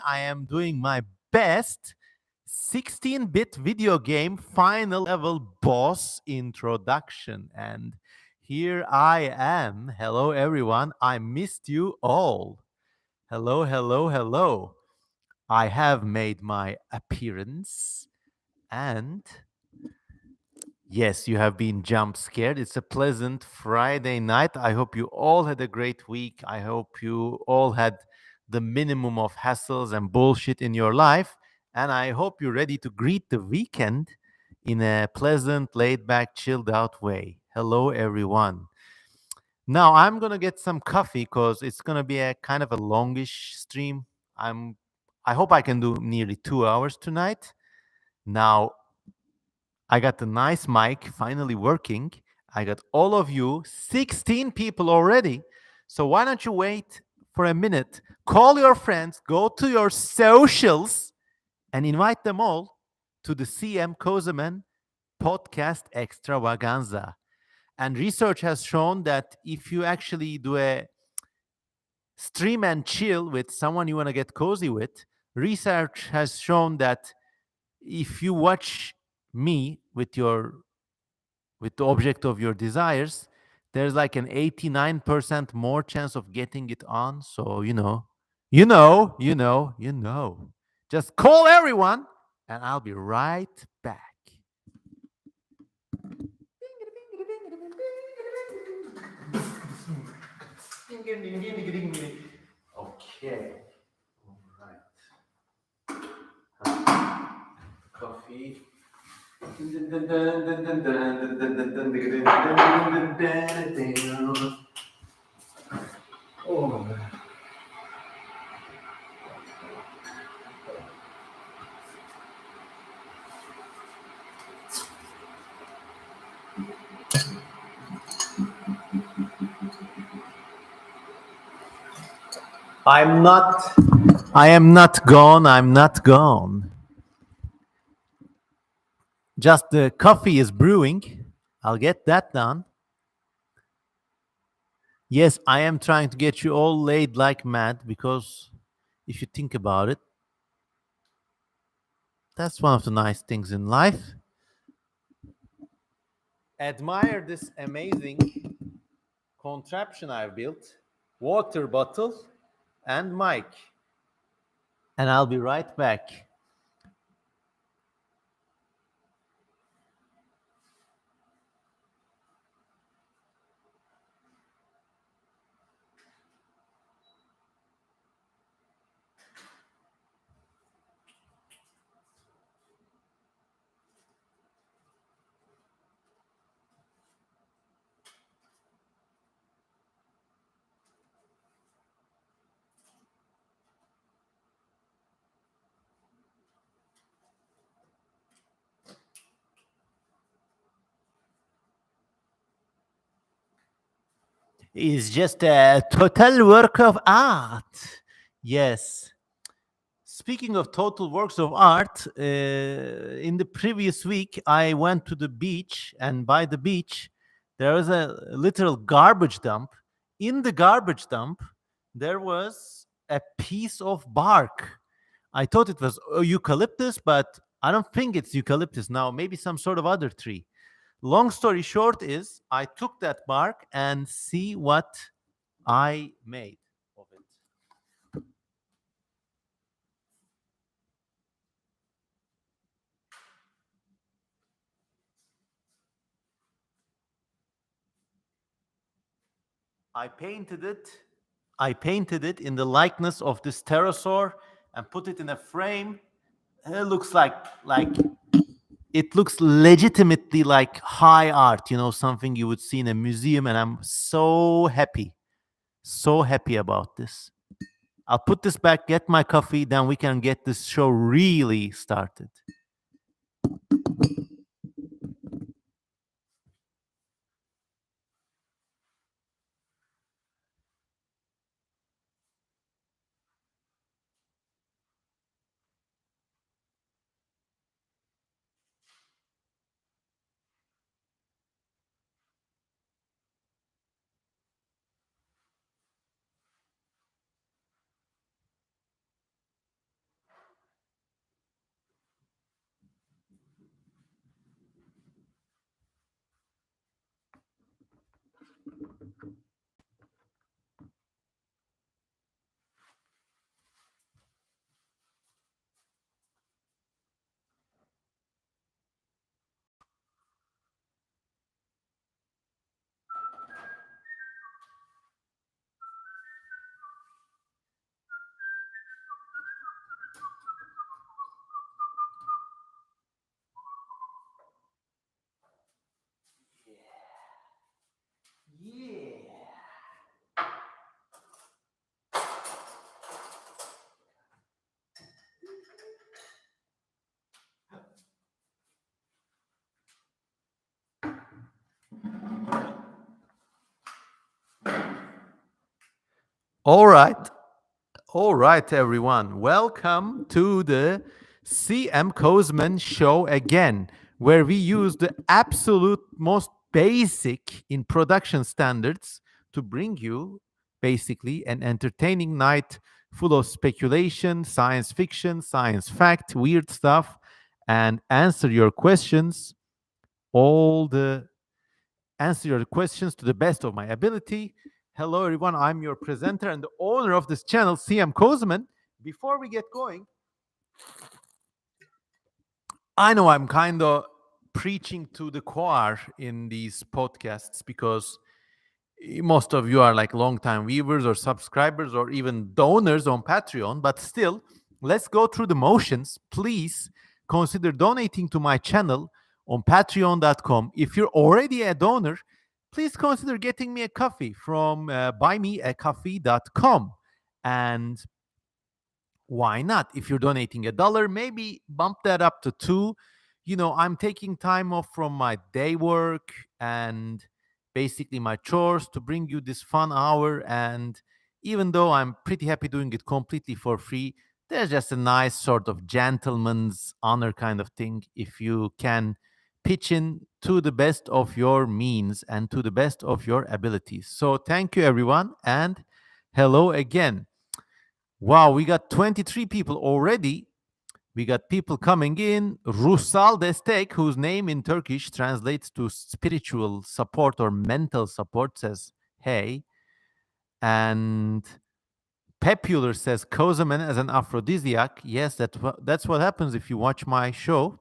I am doing my best 16-bit video game final level boss introduction. And here I am. Hello, everyone. I missed you all. Hello, hello, hello. I have made my appearance. And yes, you have been jump scared. It's a pleasant Friday night. I hope you all had a great week. I hope you all had the minimum of hassles and bullshit in your life. And I hope you're ready to greet the weekend in a pleasant, laid back, chilled out way. Hello, everyone. Now I'm gonna get some coffee because it's gonna be a kind of a longish stream. I hope I can do nearly 2 hours tonight. Now I got the nice mic finally working. I got all of you, 16 people already. So why don't you wait for a minute? Call your friends, go to your socials, and invite them all to the CM Kozeman podcast extravaganza. And research has shown that if you actually do a stream and chill with someone you want to get cozy with, research has shown that if you watch me with the object of your desires, there's like an 89% more chance of getting it on. So, just call everyone and I'll be right back. Okay. All right. Coffee. Oh. I am not gone. I'm not gone. Just the coffee is brewing. I'll get that done. Yes, I am trying to get you all laid like mad because if you think about it, that's one of the nice things in life. Admire this amazing contraption I've built, water bottle and mic. And I'll be right back. It's just a total work of art. Yes. Speaking of total works of art, in the previous week, I went to the beach, and by the beach, there was a literal garbage dump. In the garbage dump, there was a piece of bark. I thought it was eucalyptus, but I don't think it's eucalyptus now, maybe some sort of other tree. Long story short is I took that bark and see what I made of it. I painted it. I painted it in the likeness of this pterosaur and put it in a frame. It looks like it looks legitimately like high art, something you would see in a museum, and I'm so happy about this. I'll put this back, get my coffee, then we can get this show really started. All right. All right, everyone. Welcome to the CM Kozman show again, where we use the absolute most basic in production standards to bring you basically an entertaining night full of speculation, science fiction, science fact, weird stuff, and all the answer your questions to the best of my ability. Hello, everyone. I'm your presenter and the owner of this channel, CM Kozman. Before we get going, I know I'm kind of preaching to the choir in these podcasts because most of you are like longtime viewers or subscribers or even donors on Patreon, but still, let's go through the motions. Please consider donating to my channel on patreon.com. If you're already a donor, please consider getting me a coffee from buymeacoffee.com. And why not? If you're donating $1, maybe bump that up to 2. I'm taking time off from my day work and basically my chores to bring you this fun hour. And even though I'm pretty happy doing it completely for free, there's just a nice sort of gentleman's honor kind of thing if you can pitch in to the best of your means and to the best of your abilities. So thank you, everyone, and hello again. Wow, we got 23 people already. We got people coming in. Rusal Destek, whose name in Turkish translates to spiritual support or mental support, says, hey. And Pepular says, Kozaman as an aphrodisiac. Yes, that's what happens if you watch my show.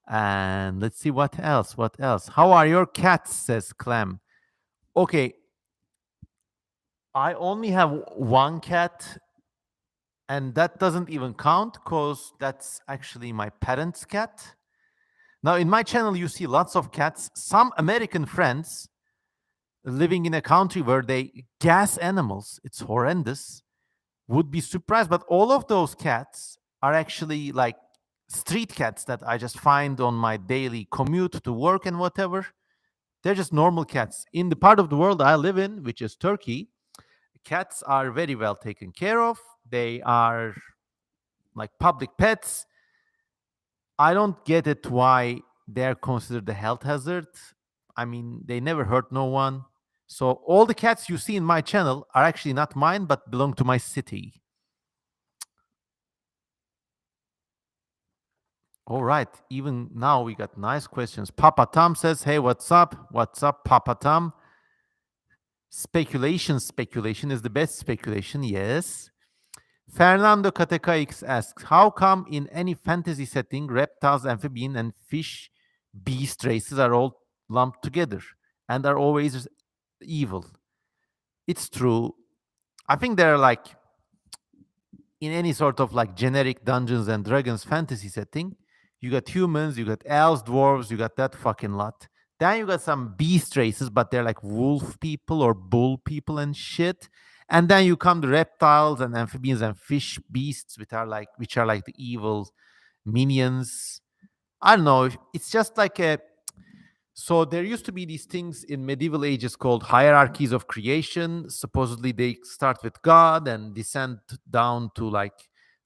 And let's see what else. What else? How are your cats? Says Clem. Okay, I only have one cat, and that doesn't even count because that's actually my parents' cat. Now, in my channel, you see lots of cats. Some American friends living in a country where they gas animals, it's horrendous, would be surprised. But all of those cats are actually like street cats that I just find on my daily commute to work and whatever. They're just normal cats. In the part of the world I live in, which is Turkey, cats are very well taken care of. They are like public pets. I don't get it why they're considered a health hazard. I mean, they never hurt no one. So all the cats you see in my channel are actually not mine, but belong to my city. All right. Even now we got nice questions. Papa Tom says, hey, what's up? What's up, Papa Tom? Speculation is the best speculation. Yes. Fernando KTKX asks, how come in any fantasy setting, reptiles, amphibian, and fish beast races are all lumped together and are always evil? It's true. I think they're like in any sort of like generic Dungeons and Dragons fantasy setting, you got humans, you got elves, dwarves, you got that fucking lot. Then you got some beast races, but they're like wolf people or bull people and shit. And then you come to reptiles and amphibians and fish beasts, which are like the evil minions. I don't know. It's just like a so there used to be these things in medieval ages called hierarchies of creation. Supposedly they start with God and descend down to like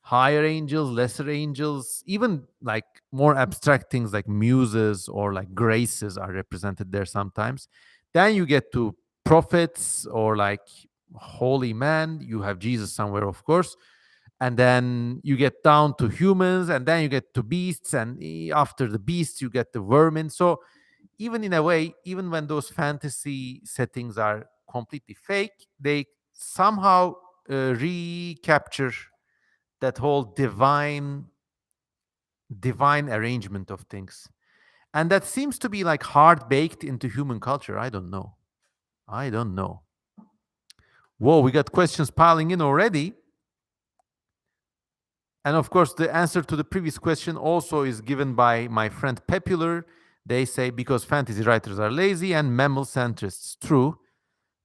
higher angels, lesser angels, even like more abstract things like muses or like graces are represented there sometimes. Then you get to prophets or like holy man. You have Jesus somewhere, of course. And then you get down to humans, and then you get to beasts, and after the beasts, you get the vermin. So even in a way, even when those fantasy settings are completely fake, they somehow recapture that whole divine arrangement of things. And that seems to be like hard baked into human culture. I don't know. I don't know. Whoa, we got questions piling in already. And of course, the answer to the previous question also is given by my friend Pepular. They say because fantasy writers are lazy and mammal centrists. True.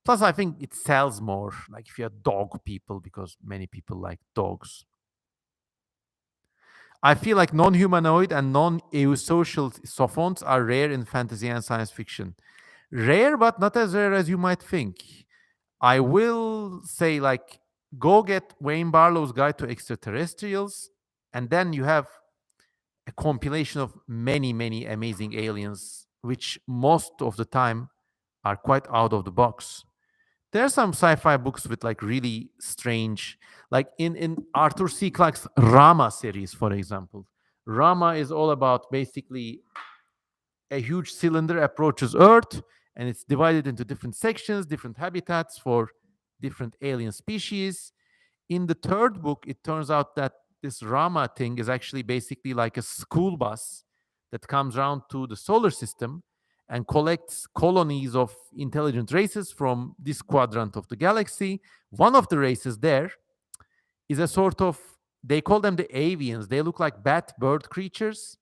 Plus, I think it sells more. Like if you have dog people, because many people like dogs. I feel like non-humanoid and non-eusocial sophons are rare in fantasy and science fiction. Rare, but not as rare as you might think. I will say, like, go get Wayne Barlow's Guide to Extraterrestrials, and then you have a compilation of many, many amazing aliens, which most of the time are quite out of the box. There are some sci-fi books with like really strange, like in Arthur C. Clarke's Rama series, for example. Rama is all about basically a huge cylinder approaches Earth, and it's divided into different sections, different habitats for different alien species. In the third book, it turns out that this Rama thing is actually basically like a school bus that comes around to the solar system and collects colonies of intelligent races from this quadrant of the galaxy. One of the races there is a sort of, they call them the avians. They look like bat bird creatures,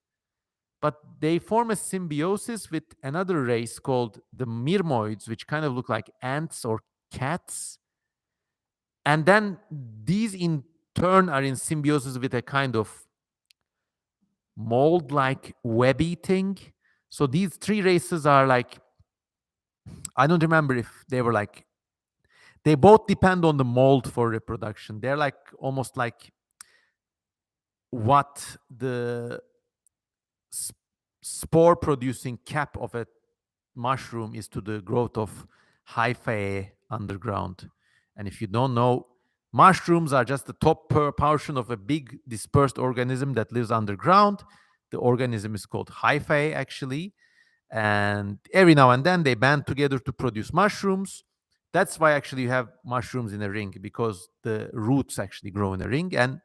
but they form a symbiosis with another race called the Myrmoids, which kind of look like ants or cats. And then these in turn are in symbiosis with a kind of mold like webby thing. So these three races are like, I don't remember if they were like, they both depend on the mold for reproduction. They're like almost like what the spore producing cap of a mushroom is to the growth of hyphae underground. And if you don't know, mushrooms are just the top portion of a big dispersed organism that lives underground. The organism is called hyphae, actually. And every now and then they band together to produce mushrooms. That's why actually you have mushrooms in a ring, because the roots actually grow in a ring. And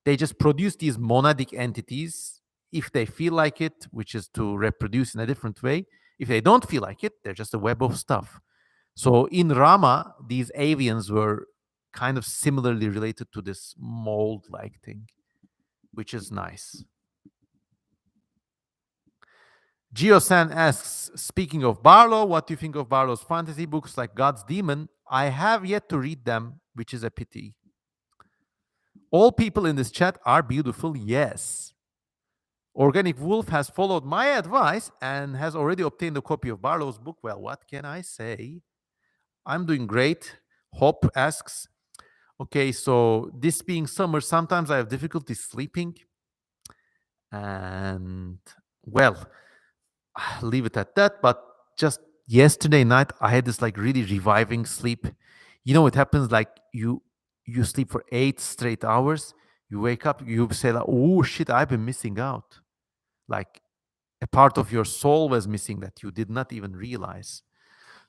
they just produce these monadic entities if they feel like it, which is to reproduce in a different way. If they don't feel like it, they're just a web of stuff. So in Rama, these avians were kind of similarly related to this mold like thing, which is nice. Geo-san asks, speaking of Barlow, what do you think of Barlow's fantasy books like God's Demon? I have yet to read them, which is a pity. All people in this chat are beautiful, yes. Organic Wolf has followed my advice and has already obtained a copy of Barlow's book. Well, what can I say? I'm doing great. Hop asks, okay, so this being summer, sometimes I have difficulty sleeping. And, well, I'll leave it at that. But just yesterday night, I had this like really reviving sleep. You know, it happens like you sleep for 8 straight hours. You wake up, you say like, oh shit, I've been missing out. Like a part of your soul was missing that you did not even realize.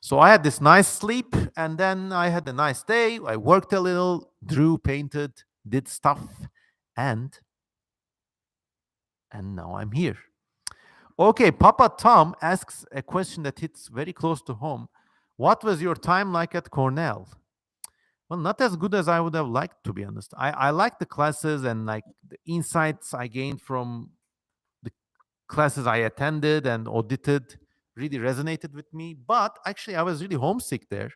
So I had this nice sleep, and then I had a nice day. I worked a little, drew, painted, did stuff, and now I'm here. Okay, Papa Tom asks a question that hits very close to home. What was your time like at Cornell? Well, not as good as I would have liked, to be honest. I like the classes, and like the insights I gained from the classes I attended and audited really resonated with me. But actually, I was really homesick there,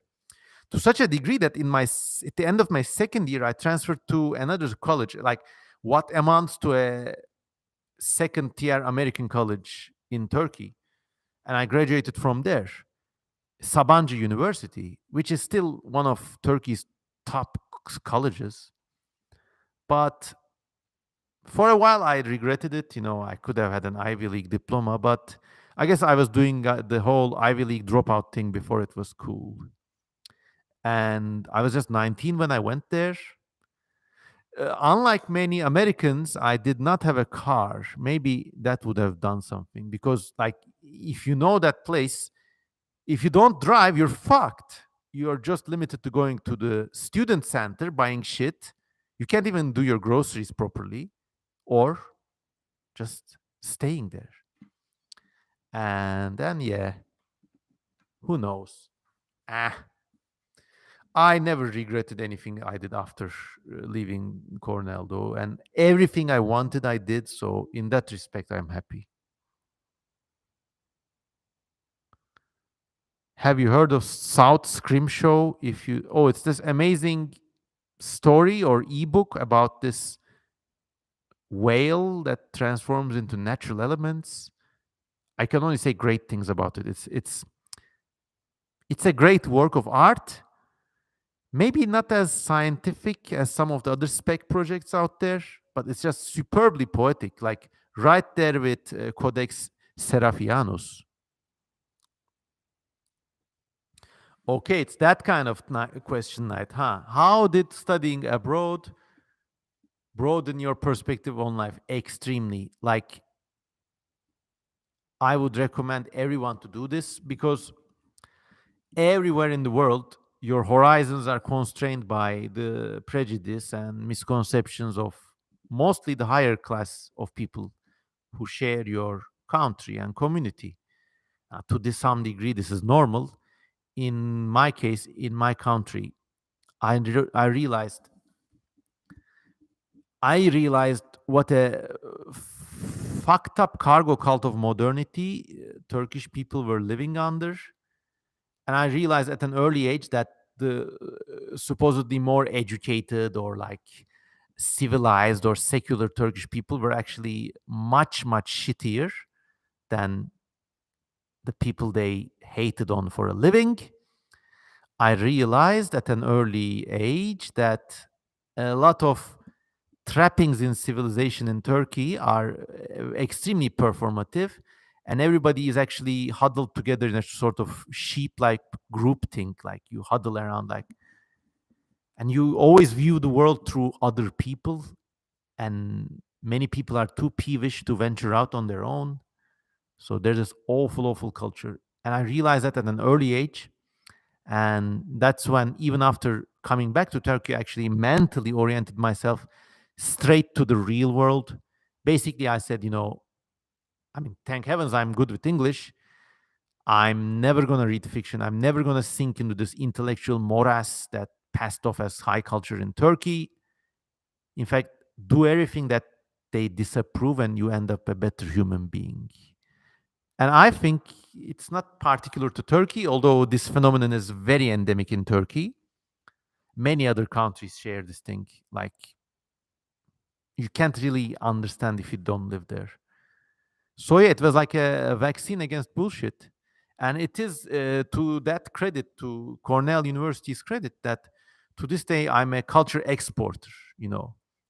to such a degree that at the end of my second year, I transferred to another college, like what amounts to a second tier American college in Turkey, and I graduated from there, Sabancı University, which is still one of Turkey's top colleges. But for a while, I regretted it. You know, I could have had an Ivy League diploma, but I guess I was doing the whole Ivy League dropout thing before it was cool. And I was just 19 when I went there. Unlike many Americans, I did not have a car. Maybe that would have done something, because, like, if you know that place, if you don't drive, you're fucked. You're just limited to going to the student center, buying shit. You can't even do your groceries properly, or just staying there. And then, yeah, who knows? Ah, I never regretted anything I did after leaving Cornell, though, and everything I wanted, I did. So, in that respect, I'm happy. Have you heard of South Scrimshaw? It's this amazing story or ebook about this whale that transforms into natural elements. I can only say great things about it. It's a great work of art. Maybe not as scientific as some of the other spec projects out there, but it's just superbly poetic, like right there with Codex Seraphianus. Okay, it's that kind of question night, huh? How did studying abroad broaden your perspective on life? Extremely. Like, I would recommend everyone to do this because everywhere in the world, your horizons are constrained by the prejudice and misconceptions of mostly the higher class of people who share your country and community. To this some degree, this is normal. In my case, in my country, I realized what a fucked up cargo cult of modernity Turkish people were living under. And I realized at an early age that the supposedly more educated or like civilized or secular Turkish people were actually much, much shittier than the people they hated on for a living. I realized at an early age that a lot of trappings in civilization in Turkey are extremely performative, and everybody is actually huddled together in a sort of sheep-like group think. Like you huddle around, like, and you always view the world through other people. And many people are too peevish to venture out on their own. So there's this awful, awful culture, and I realized that at an early age. And that's when, even after coming back to Turkey, I actually mentally oriented myself straight to the real world. Basically, I said, I mean, thank heavens I'm good with English. I'm never going to read fiction. I'm never going to sink into this intellectual morass that passed off as high culture in Turkey. In fact, do everything that they disapprove, and you end up a better human being. And I think it's not particular to Turkey, although this phenomenon is very endemic in Turkey. Many other countries share this thing. Like, you can't really understand if you don't live there. So yeah, it was like a vaccine against bullshit. And it is to that credit, to Cornell University's credit, that to this day I'm a culture exporter.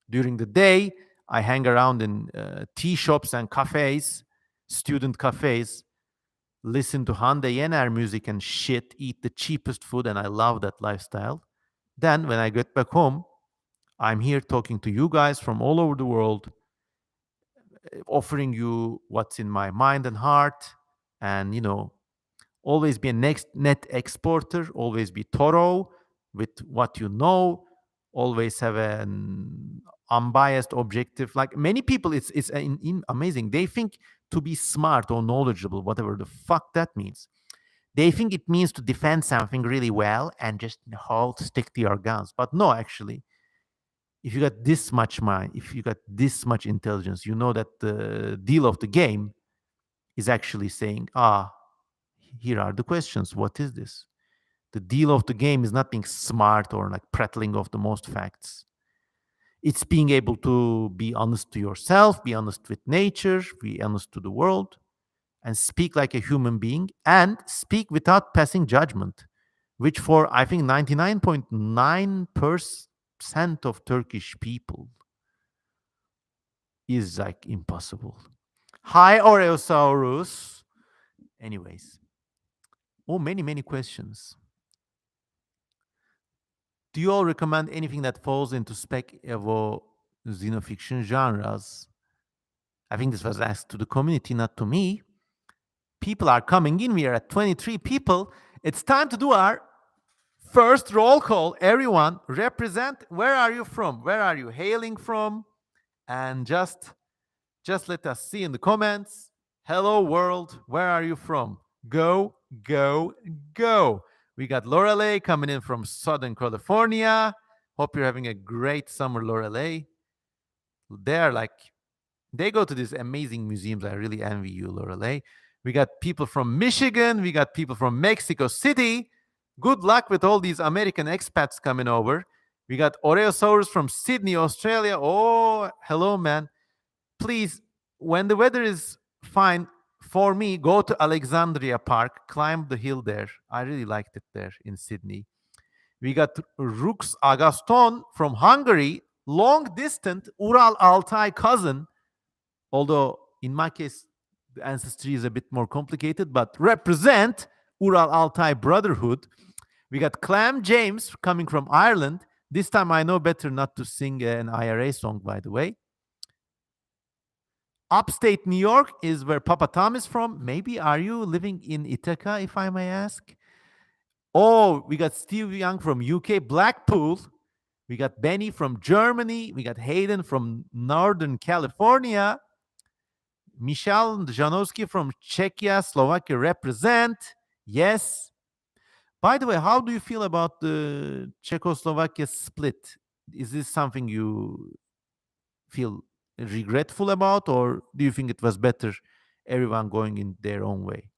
During the day I hang around in tea shops and cafes, student cafes, listen to Hande Yener music and shit, eat the cheapest food, and I love that lifestyle. Then when I get back home, I'm here talking to you guys from all over the world, offering you what's in my mind and heart, and always be a next net exporter, always be thorough with what you know, always have an unbiased objective. Like many people, it's amazing. They think to be smart or knowledgeable, whatever the fuck that means. They think it means to defend something really well and just hold stick to your guns. But no, actually, if you got this much mind, if you got this much intelligence, you know that the deal of the game is actually saying, here are the questions. What is this? The deal of the game is not being smart or like prattling off the most facts. It's being able to be honest to yourself, be honest with nature, be honest to the world, and speak like a human being and speak without passing judgment, which for I think 99.9% of Turkish people is like impossible. Hi, Oreosaurus. Anyways, many, many questions. Do you all recommend anything that falls into spec evo xenofiction genres? I think this was asked to the community, not to me. People are coming in. We are at 23 people. It's time to do our first roll call. Everyone, represent. Where are you from? Where are you hailing from? And just let us see in the comments. Hello, world. Where are you from? Go, go, go. We got Lorelei coming in from Southern California. Hope you're having a great summer, Lorelei. They're like, they go to these amazing museums. I really envy you, Lorelei. We got people from Michigan. We got people from Mexico City. Good luck with all these American expats coming over. We got Oreosaurus from Sydney, Australia. Oh, hello, man. Please, when the weather is fine, for me, go to Alexandria Park, climb the hill there. I really liked it there in Sydney. We got Rux Agaston from Hungary, long distant Ural Altai cousin, although in my case, the ancestry is a bit more complicated, but represent Ural Altai Brotherhood. We got Clam James coming from Ireland. This time I know better not to sing an IRA song, by the way. Upstate New York is where Papa Tom is from. Maybe are you living in Ithaca, if I may ask? Oh, we got Steve Young from UK, Blackpool. We got Benny from Germany. We got Hayden from Northern California. Michal Janowski from Czechia, Slovakia represent. Yes. By the way, how do you feel about the Czechoslovakia split? Is this something you feel regretful about, or do you think it was better everyone going in their own way?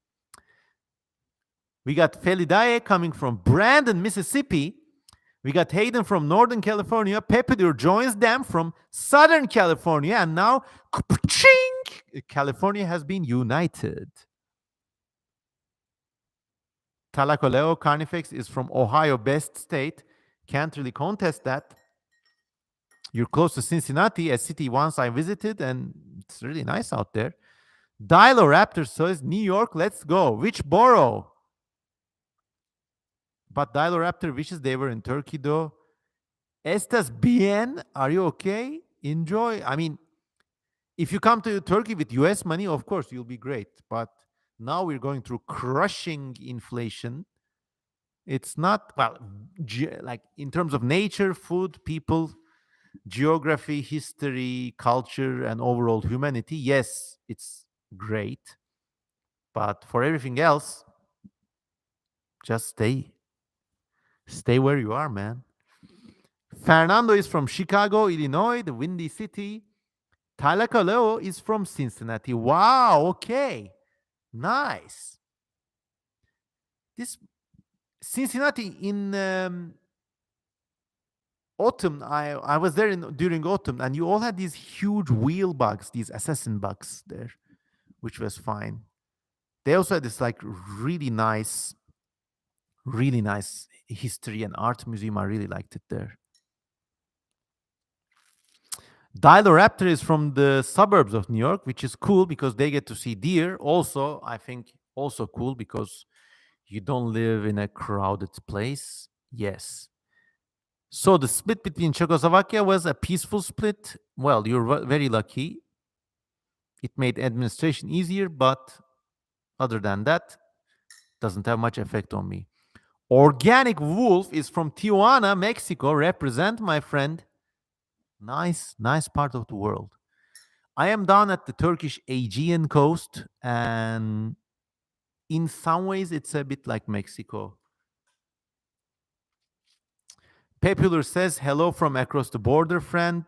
We got Felidae coming from Brandon, Mississippi. We got Hayden from Northern California. Pepedur joins them from Southern California. And now, California has been united. Talakoleo Carnifex is from Ohio, best state. Can't really contest that. You're close to Cincinnati, a city once I visited, and it's really nice out there. Diloraptor says, New York, let's go. Which borough? But Diloraptor wishes they were in Turkey, though. Estas bien? Are you okay? Enjoy. I mean, if you come to Turkey with US money, of course, you'll be great. But now we're going through crushing inflation. It's not, well, like in terms of nature, food, people, geography, history, culture, and overall humanity, yes, it's great. But for everything else, just stay where you are, man. Fernando is from Chicago, Illinois, the Windy City. Tyler Kaleo is from Cincinnati. Wow, okay. Nice. This Cincinnati in autumn, I was there during autumn, and you all had these huge wheel bugs, these assassin bugs there, which was fine. They also had this like really nice history and art museum. I really liked it there. Diloraptor is from the suburbs of New York, which is cool because they get to see deer. Also, I think also cool because you don't live in a crowded place. Yes. So the split between Czechoslovakia was a peaceful split. Well, you're very lucky. It made administration easier, but other than that, doesn't have much effect on me. Organic Wolf is from Tijuana, Mexico. Represent, my friend. Nice part of the world. I am down at the Turkish Aegean coast, and in some ways, it's a bit like Mexico. Popular says, hello from across the border, friend.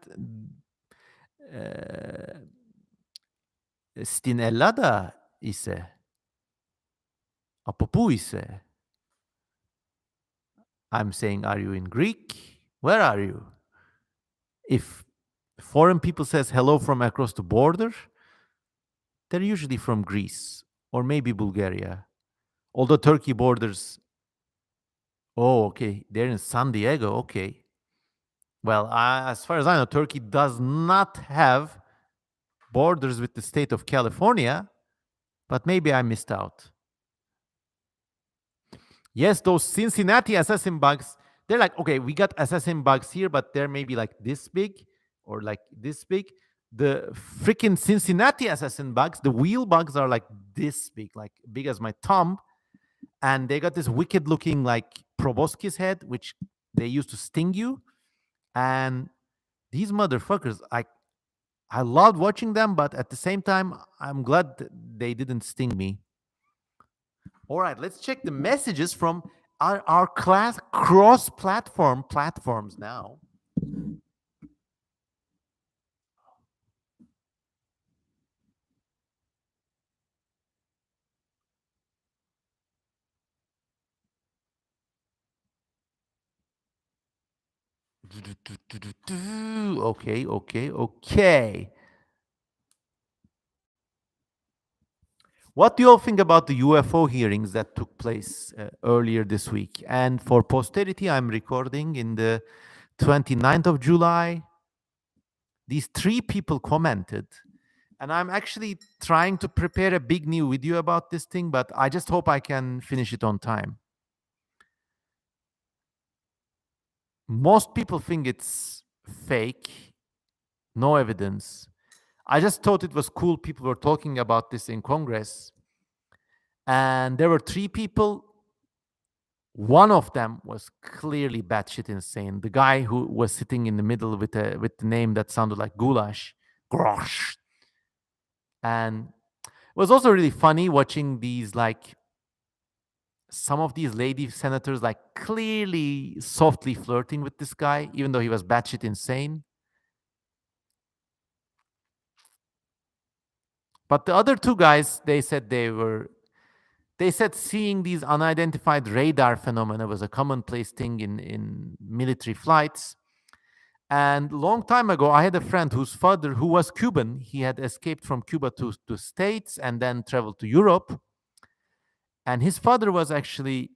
Stinellada ise. Apopu ise. I'm saying, are you in Greek? Where are you? If foreign people says hello from across the border, they're usually from Greece or maybe Bulgaria. Although Turkey borders. Oh, okay. They're in San Diego. Okay. Well, as far as I know, Turkey does not have borders with the state of California, but maybe I missed out. Yes, those Cincinnati assassin bugs, they're like, okay, we got assassin bugs here, but they're maybe like this big or like this big. The freaking Cincinnati assassin bugs, the wheel bugs are like this big, like big as my thumb. And they got this wicked looking like proboscis head, which they used to sting you. And these motherfuckers, I loved watching them, but at the same time, I'm glad they didn't sting me. All right, let's check the messages from our class cross-platform platforms now. Okay. What do you all think about the UFO hearings that took place earlier this week? And for posterity, I'm recording in the 29th of July. These three people commented, and I'm actually trying to prepare a big new video about this thing, but I just hope I can finish it on time. Most people think it's fake, no evidence. I just thought it was cool. People were talking about this in Congress, and there were three people. One of them was clearly batshit insane. The guy who was sitting in the middle with the name that sounded like goulash, grosh, and it was also really funny watching these like some of these lady senators like clearly softly flirting with this guy, even though he was batshit insane. But the other two guys, they said seeing these unidentified radar phenomena was a commonplace thing in military flights. And long time ago, I had a friend whose father, who was Cuban, he had escaped from Cuba to States and then traveled to Europe. And his father was actually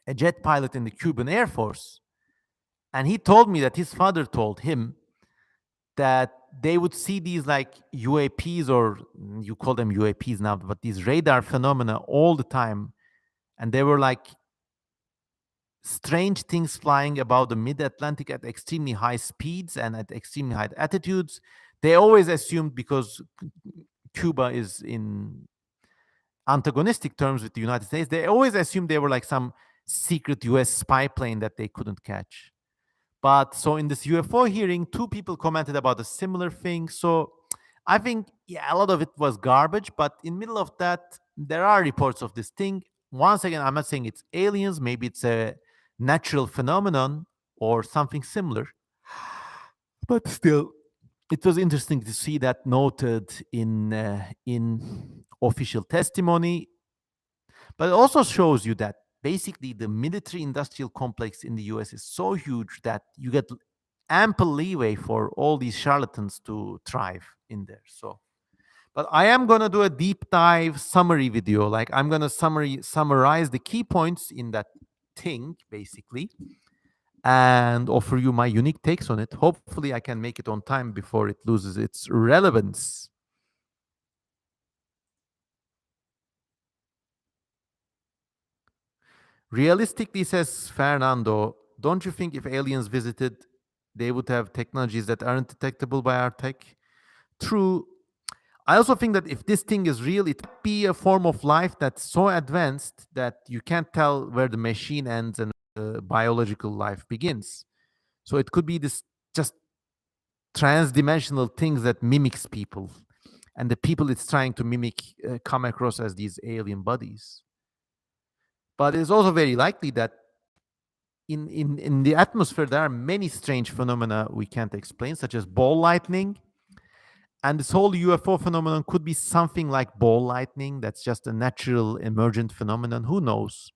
a jet pilot in the Cuban Air Force. And he told me that his father told him that they would see these like UAPs, or you call them UAPs now, but these radar phenomena all the time. And they were like strange things flying above the mid Atlantic at extremely high speeds and at extremely high altitudes. They always assumed, because Cuba is in antagonistic terms with the United States, they always assumed they were like some secret US spy plane that they couldn't catch. But so in this UFO hearing, two people commented about a similar thing. So I think, yeah, a lot of it was garbage. But in middle of that, there are reports of this thing. Once again, I'm not saying it's aliens. Maybe it's a natural phenomenon or something similar. But still, it was interesting to see that noted in official testimony. But it also shows you that basically the military industrial complex in the US is so huge that you get ample leeway for all these charlatans to thrive in there. So, but I am going to do a deep dive summary video. Like I'm going to summarize the key points in that thing basically and offer you my unique takes on it. Hopefully I can make it on time before it loses its relevance. Realistically, says Fernando, don't you think if aliens visited, they would have technologies that aren't detectable by our tech? True. I also think that if this thing is real, it might be a form of life that's so advanced that you can't tell where the machine ends and biological life begins. So it could be this just trans-dimensional things that mimics people, and the people it's trying to mimic come across as these alien bodies. But it's also very likely that in the atmosphere, there are many strange phenomena we can't explain, such as ball lightning. And this whole UFO phenomenon could be something like ball lightning. That's just a natural emergent phenomenon. Who knows?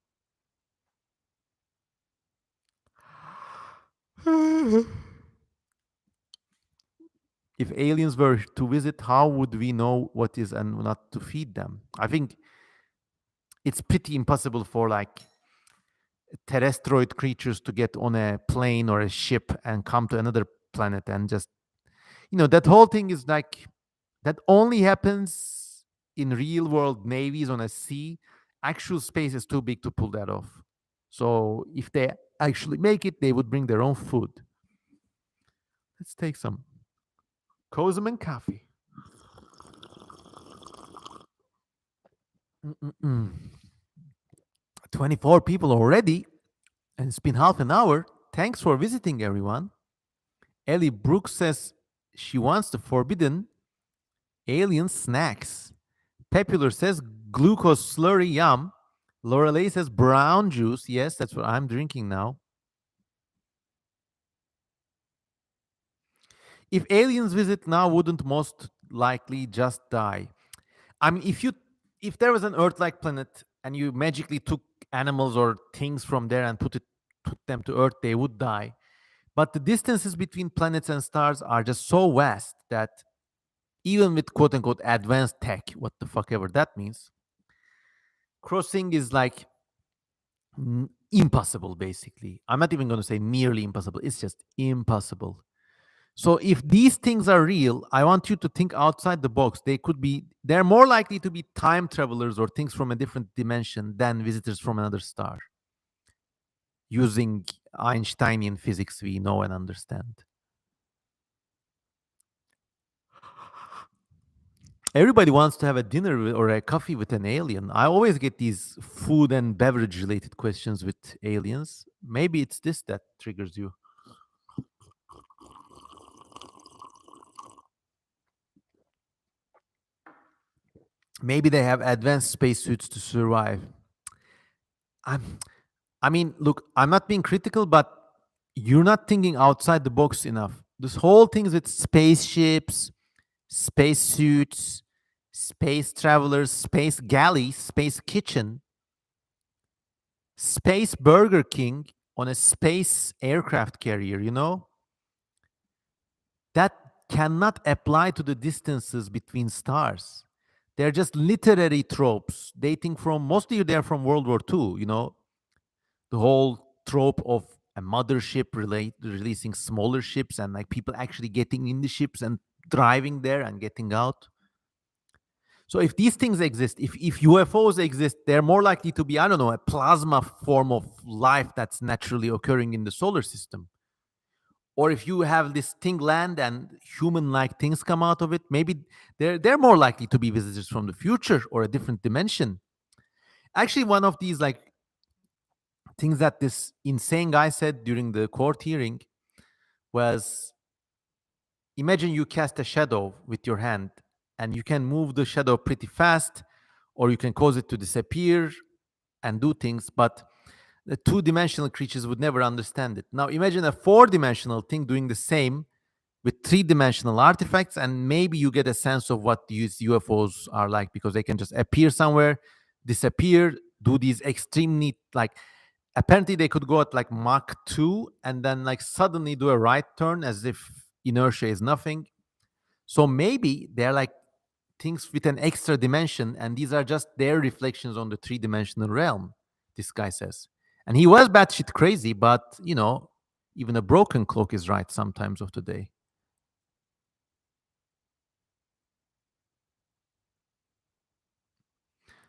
If aliens were to visit, how would we know what is and not to feed them? I think it's pretty impossible for like terrestrial creatures to get on a plane or a ship and come to another planet and just, that whole thing is like that only happens in real world navies on a sea. Actual space is too big to pull that off. So if they actually make it, they would bring their own food. Let's take some Kozeman coffee. Mm-mm-mm. 24 people already, and it's been half an hour. Thanks for visiting, everyone. Ellie Brooks says she wants the forbidden alien snacks. Popular says glucose slurry, yum. Lorelei says brown juice. Yes, that's what I'm drinking now. If aliens visit now, wouldn't most likely just die? I mean, if there was an Earth-like planet and you magically took animals or things from there and put them to Earth, they would die. But the distances between planets and stars are just so vast that even with quote unquote advanced tech, what the fuck ever that means, crossing is like impossible, basically. I'm not even going to say nearly impossible, it's just impossible. So if these things are real, I want you to think outside the box. They're more likely to be time travelers or things from a different dimension than visitors from another star, using Einsteinian physics we know and understand. Everybody wants to have a dinner or a coffee with an alien. I always get these food and beverage related questions with aliens. Maybe it's this that triggers you. Maybe they have advanced spacesuits to survive. I'm, I mean, look, I'm not being critical, but you're not thinking outside the box enough. This whole thing with spaceships, spacesuits, space travelers, space galley, space kitchen, space Burger King on a space aircraft carrier, that cannot apply to the distances between stars. They're just literary tropes dating from mostly they're from World War II, the whole trope of a mothership releasing smaller ships and like people actually getting in the ships and driving there and getting out. So if these things exist, if UFOs exist, they're more likely to be, I don't know, a plasma form of life that's naturally occurring in the solar system. Or if you have this thing land and human-like things come out of it, maybe they're more likely to be visitors from the future or a different dimension. Actually, one of these like things that this insane guy said during the court hearing was, imagine you cast a shadow with your hand and you can move the shadow pretty fast, or you can cause it to disappear and do things, but the two-dimensional creatures would never understand it. Now imagine a four-dimensional thing doing the same with three-dimensional artifacts, and maybe you get a sense of what these UFOs are like, because they can just appear somewhere, disappear, do these extremely like, apparently they could go at like Mach 2 and then like suddenly do a right turn as if inertia is nothing. So maybe they're like things with an extra dimension, and these are just their reflections on the three-dimensional realm, this guy says. And he was batshit crazy, but even a broken clock is right sometimes of the day.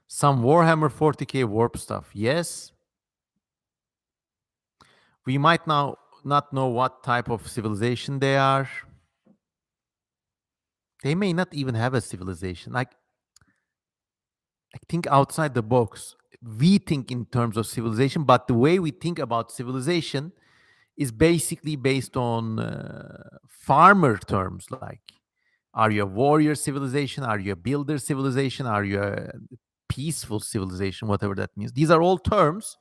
Some Warhammer 40k warp stuff, yes. We might now not know what type of civilization they are. They may not even have a civilization. Like, I think outside the box. We think in terms of civilization, but the way we think about civilization is basically based on farmer terms. Like, are you a warrior civilization? Are you a builder civilization? Are you a peaceful civilization? Whatever that means. These are all terms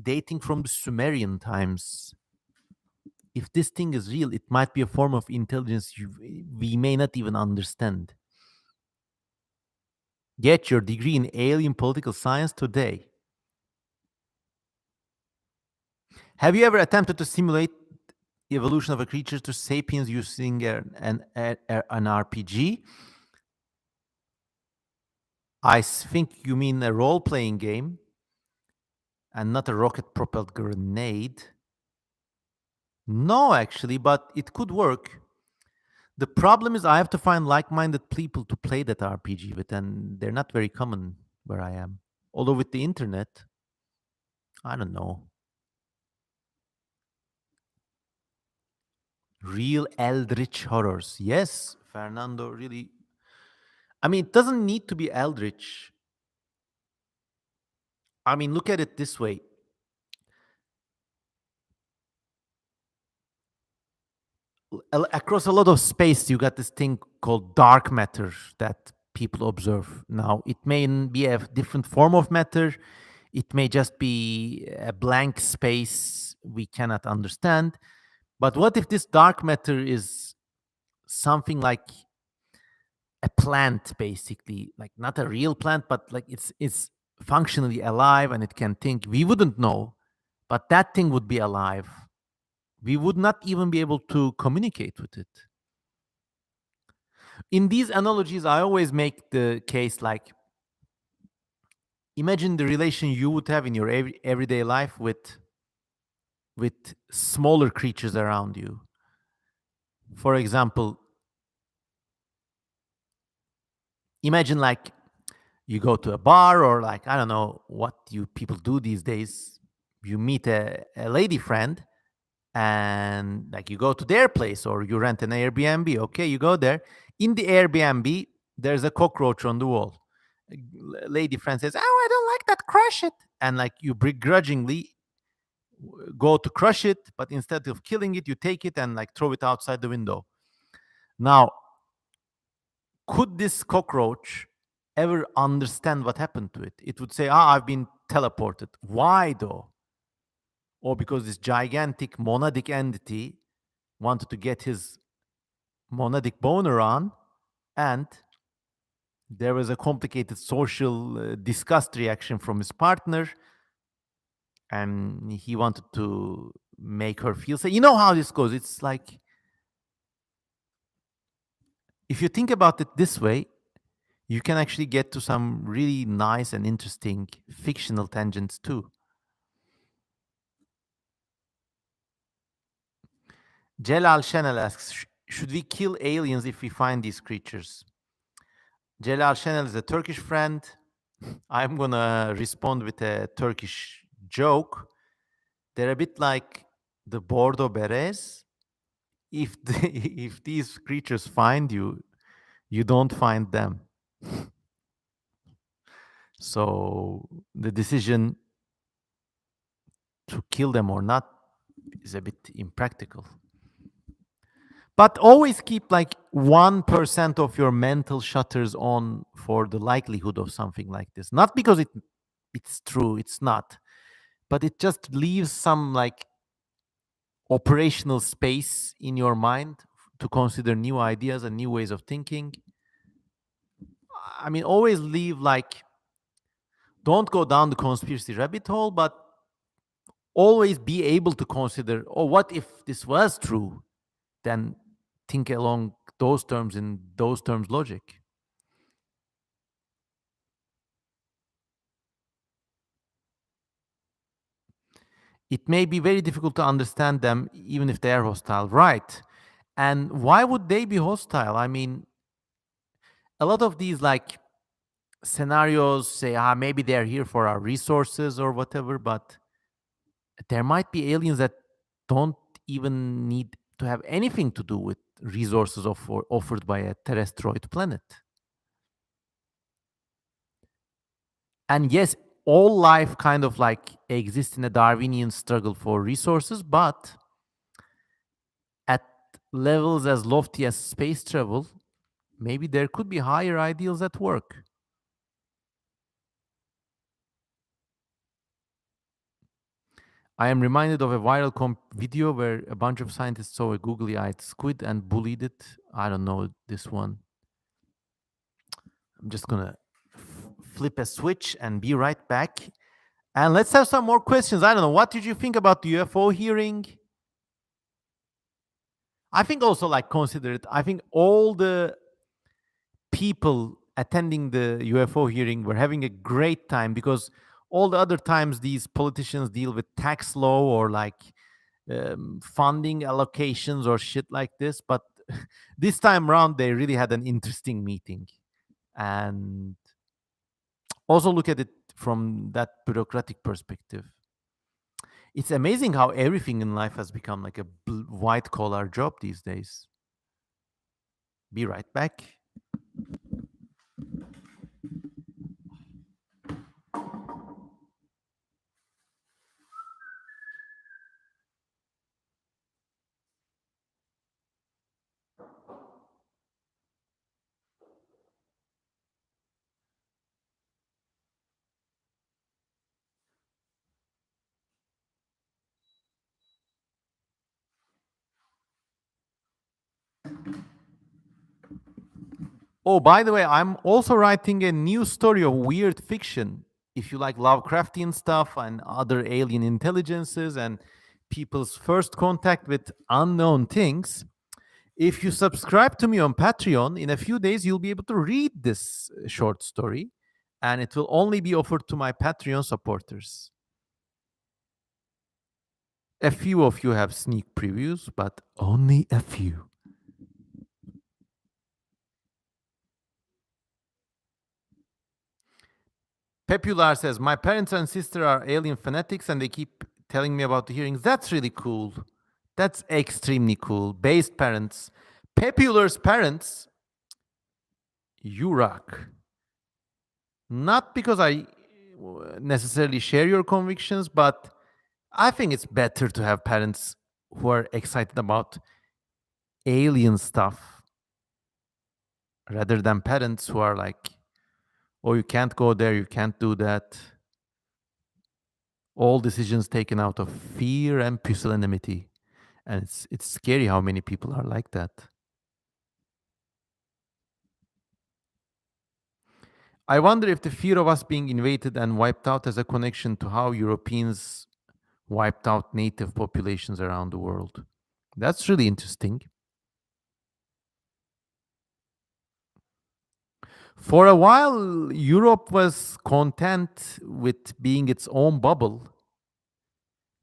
dating from the Sumerian times. If this thing is real, it might be a form of intelligence we may not even understand. Get your degree in alien political science today. Have you ever attempted to simulate the evolution of a creature to sapiens using an RPG? Think you mean a role playing game and not a rocket propelled grenade. No, actually, but it could work. The problem is I have to find like minded people to play that RPG with, and they're not very common where I am. Although with the internet, I don't know. Real eldritch horrors. Yes, Fernando, really. I mean, it doesn't need to be eldritch. I mean, look at it this way. Across a lot of space, you got this thing called dark matter that people observe. Now, it may be a different form of matter. It may just be a blank space we cannot understand. But what if this dark matter is something like a plant, basically, like not a real plant, but like it's functionally alive and it can think. We wouldn't know, but that thing would be alive. We would not even be able to communicate with it. In these analogies, I always make the case like imagine the relation you would have in your everyday life with smaller creatures around you. For example, imagine like you go to a bar or like I don't know what you people do these days. You meet a lady friend and like you go to their place or you rent an Airbnb. Okay, you go there. In the Airbnb, there's a cockroach on the wall. Lady friend says, "Oh, I don't like that. Crush it." And like you begrudgingly go to crush it, but instead of killing it, you take it and like throw it outside the window. Now, could this cockroach ever understand what happened to it? It would say, "Ah, I've been teleported." Why though? Or because this gigantic monadic entity wanted to get his monadic boner on, and there was a complicated social disgust reaction from his partner, and he wanted to make her feel so. You know how this goes. It's like if you think about it this way, you can actually get to some really nice and interesting fictional tangents too. Jelal Shenel asks, should we kill aliens if we find these creatures? Jelal Shenel is a Turkish friend. I'm gonna respond with a Turkish joke. They're a bit like the Bordeaux berets. If if these creatures find you, you don't find them. So the decision to kill them or not is a bit impractical. But always keep like 1% of your mental shutters on for the likelihood of something like this. Not because it's true, it's not. But it just leaves some like operational space in your mind to consider new ideas and new ways of thinking. I mean, always leave like, don't go down the conspiracy rabbit hole, but always be able to consider, oh, what if this was true? Then think along those terms in those terms logic. It may be very difficult to understand them even if they are hostile, right? And why would they be hostile? I mean, a lot of these like scenarios say, maybe they're here for our resources or whatever, but there might be aliens that don't even need to have anything to do with resources offered by a terrestrial planet. And yes, all life kind of like exists in a Darwinian struggle for resources, but at levels as lofty as space travel, maybe there could be higher ideals at work. I am reminded of a viral video where a bunch of scientists saw a googly eyed squid and bullied it. I don't know this one. I'm just going to flip a switch and be right back. And let's have some more questions. I don't know. What did you think about the UFO hearing? I think also like consider it. I think all the people attending the UFO hearing were having a great time because all the other times these politicians deal with tax law or like funding allocations or shit like this. But this time around, they really had an interesting meeting. And also look at it from that bureaucratic perspective. It's amazing how everything in life has become like a white collar job these days. Be right back. Oh, by the way, I'm also writing a new story of weird fiction. If you like Lovecraftian stuff and other alien intelligences and people's first contact with unknown things, If you subscribe to me on Patreon, in a few days you'll be able to read this short story, and it will only be offered to my Patreon supporters. A few of you have sneak previews, but only a few. Pepular says, my parents and sister are alien fanatics and they keep telling me about the hearings. That's really cool. That's extremely cool. Based parents. Pepular's parents, you rock. Not because I necessarily share your convictions, but I think it's better to have parents who are excited about alien stuff rather than parents who are like, oh, you can't go there, you can't do that. All decisions taken out of fear and pusillanimity. And it's scary how many people are like that. I wonder if the fear of us being invaded and wiped out has a connection to how Europeans wiped out native populations around the world. That's really interesting. For a while, Europe was content with being its own bubble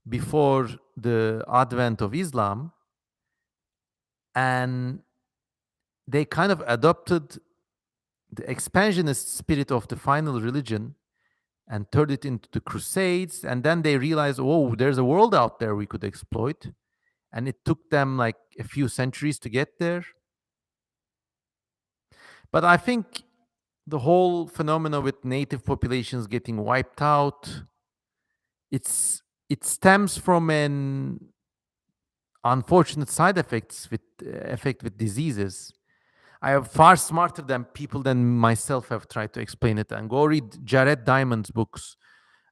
before the advent of Islam, and they kind of adopted the expansionist spirit of the final religion and turned it into the Crusades. And then they realized, oh, there's a world out there we could exploit. And it took them like a few centuries to get there. But I think the whole phenomena with native populations getting wiped out, it stems from an unfortunate side effect with diseases. I am far smarter than people than myself have tried to explain it. And go read Jared Diamond's books,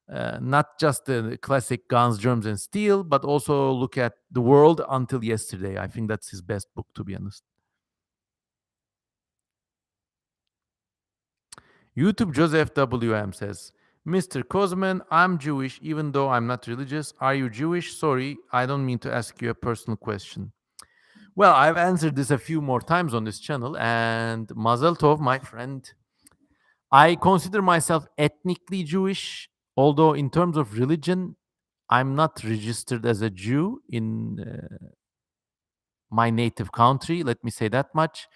not just the classic Guns, Germs, and Steel, but also look at The World Until Yesterday. I think that's his best book, to be honest. YouTube Joseph WM says, Mr. Kozman, I'm Jewish, even though I'm not religious. Are you Jewish? Sorry, I don't mean to ask you a personal question. Well, I've answered this a few more times on this channel, and Mazel Tov, my friend. I consider myself ethnically Jewish, although in terms of religion, I'm not registered as a Jew in my native country. Let me say that much.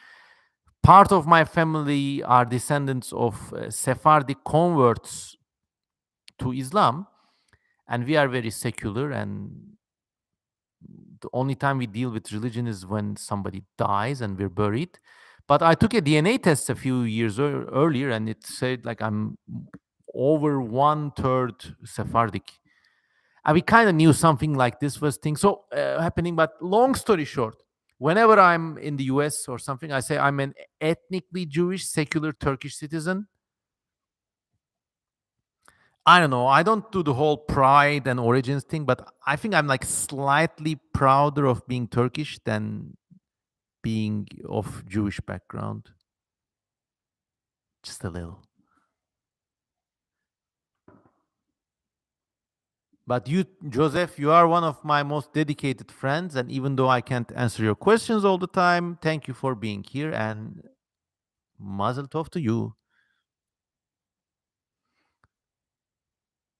Part of my family are descendants of Sephardic converts to Islam, and we are very secular. And the only time we deal with religion is when somebody dies and we're buried. But I took a DNA test a few years earlier, and it said like I'm over 1/3 Sephardic. And we kind of knew something like this was thing so happening. But long story short, whenever I'm in the US or something, I say I'm an ethnically Jewish, secular Turkish citizen. I don't know. I don't do the whole pride and origins thing, but I think I'm like slightly prouder of being Turkish than being of Jewish background. Just a little. But you, Joseph, you are one of my most dedicated friends. And even though I can't answer your questions all the time, thank you for being here and mazel tov to you.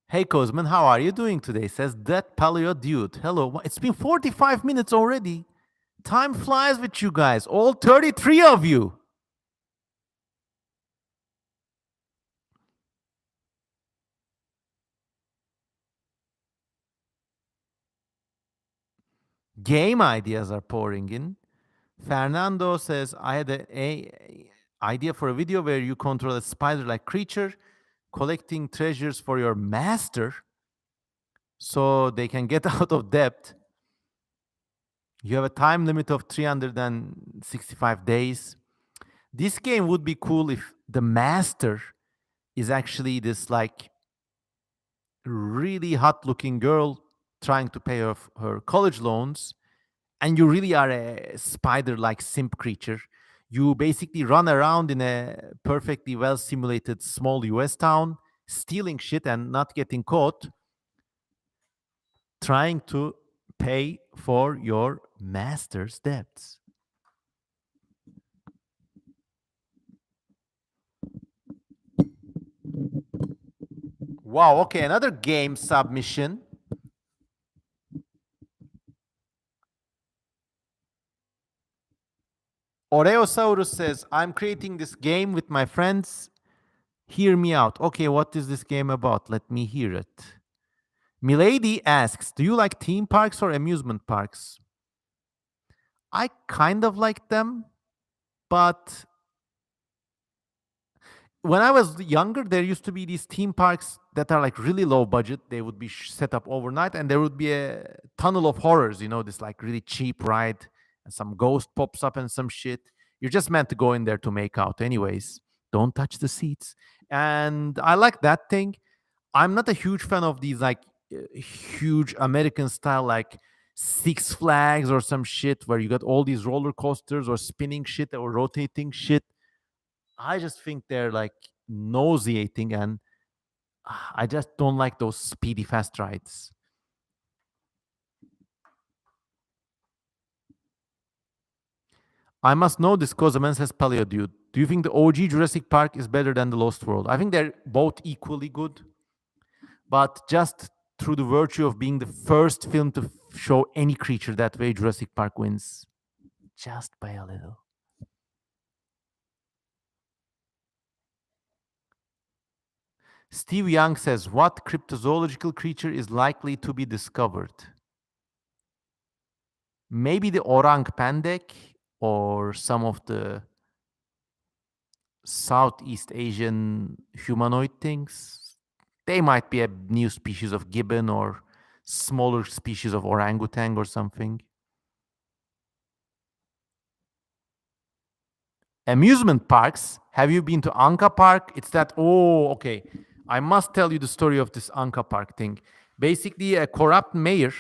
Hey, Kozman, how are you doing today? Says that paleo dude. Hello. It's been 45 minutes already. Time flies with you guys, all 33 of you. Game ideas are pouring in. Fernando says, I had a idea for a video where you control a spider-like creature collecting treasures for your master so they can get out of debt. You have a time limit of 365 days. This game would be cool if the master is actually this like really hot looking girl trying to pay off her college loans, and you really are a spider like simp creature. You basically run around in a perfectly well simulated small US town, stealing shit and not getting caught, trying to pay for your master's debts. Wow, okay, another game submission. Oreosaurus says, I'm creating this game with my friends. Hear me out. Okay, what is this game about? Let me hear it. Milady asks, do you like theme parks or amusement parks? I kind of like them, but when I was younger, there used to be these theme parks that are like really low budget. They would be set up overnight, and there would be a tunnel of horrors, this like really cheap ride, and some ghost pops up and some shit. You're just meant to go in there to make out, anyways. Don't touch the seats. And I like that thing. I'm not a huge fan of these like huge American style, like Six Flags or some shit where you got all these roller coasters or spinning shit or rotating shit. I just think they're like nauseating, and I just don't like those speedy fast rides. I must know this because the man says Paleo Dude. Do you think the OG Jurassic Park is better than the Lost World? I think they're both equally good, but just through the virtue of being the first film to show any creature that way, Jurassic Park wins just by a little. Steve Young says, what cryptozoological creature is likely to be discovered? Maybe the orang pendek or some of the Southeast Asian humanoid things. They might be a new species of gibbon or smaller species of orangutan or something. Amusement parks. Have you been to Anka Park? It's that, oh, okay. I must tell you the story of this Anka Park thing. Basically, a corrupt mayor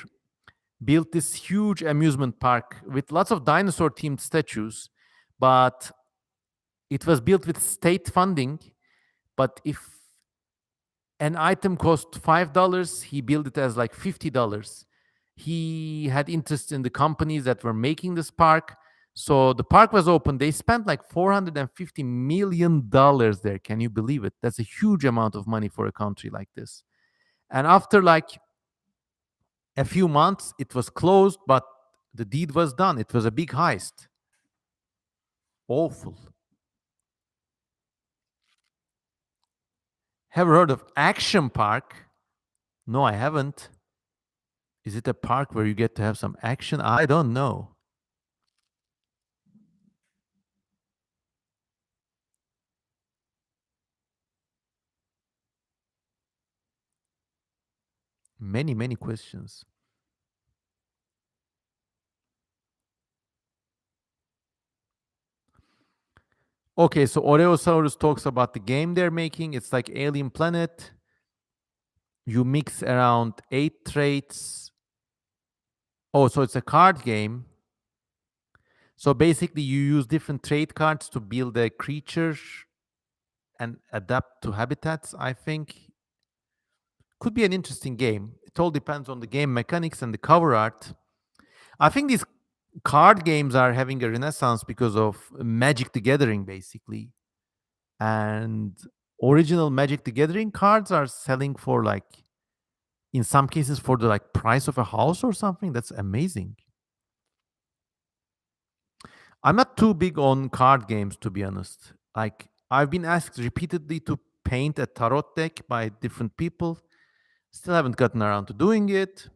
built this huge amusement park with lots of dinosaur themed statues, but it was built with state funding. But if an item cost $5, he billed it as like $50. He had interest in the companies that were making this park. So the park was open. They spent like $450 million there. Can you believe it? That's a huge amount of money for a country like this. And after like a few months, it was closed, but the deed was done. It was a big heist. Awful. Have you heard of Action Park? No, I haven't. Is it a park where you get to have some action? I don't know. Many, many questions. Okay, so Oreosaurus talks about the game they're making. It's like Alien Planet. You mix around 8 traits. Oh, so it's a card game. So basically, you use different trait cards to build a creature and adapt to habitats, I think. Could be an interesting game. It all depends on the game mechanics and the cover art. I think these card games are having a renaissance because of Magic the Gathering, basically. And original Magic the Gathering cards are selling for like, in some cases, for the like price of a house or something. That's amazing. I'm not too big on card games, to be honest. Like, I've been asked repeatedly to paint a tarot deck by different people. Still haven't gotten around to doing it.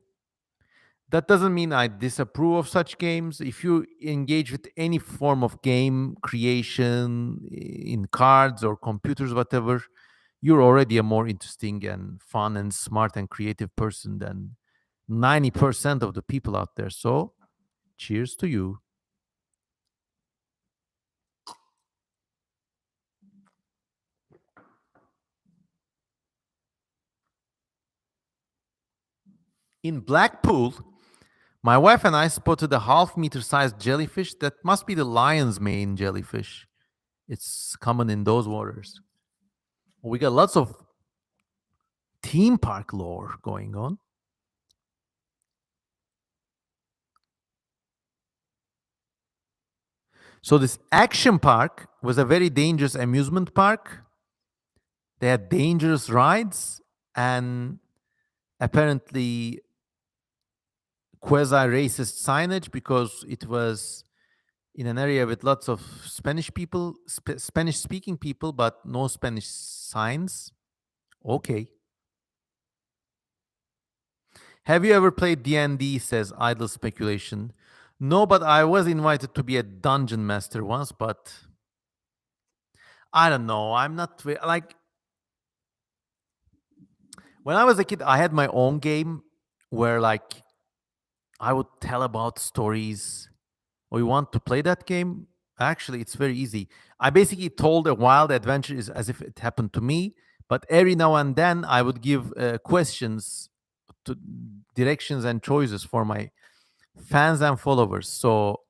That doesn't mean I disapprove of such games. If you engage with any form of game creation in cards or computers, whatever, you're already a more interesting and fun and smart and creative person than 90% of the people out there. So, cheers to you. In Blackpool, my wife and I spotted a half-meter sized jellyfish that must be the lion's mane jellyfish. It's common in those waters. We got lots of theme park lore going on. So this action park was a very dangerous amusement park. They had dangerous rides, and apparently quasi-racist signage because it was in an area with lots of Spanish people, Spanish-speaking people, but no Spanish signs. Okay. Have you ever played D&D? Says idle speculation. No, but I was invited to be a dungeon master once, but I don't know. I'm not like when I was a kid, I had my own game where like I would tell about stories. Oh, you want to play that game? Actually, it's very easy. I basically told a wild adventure as if it happened to me, but every now and then I would give questions, to directions and choices for my fans and followers. So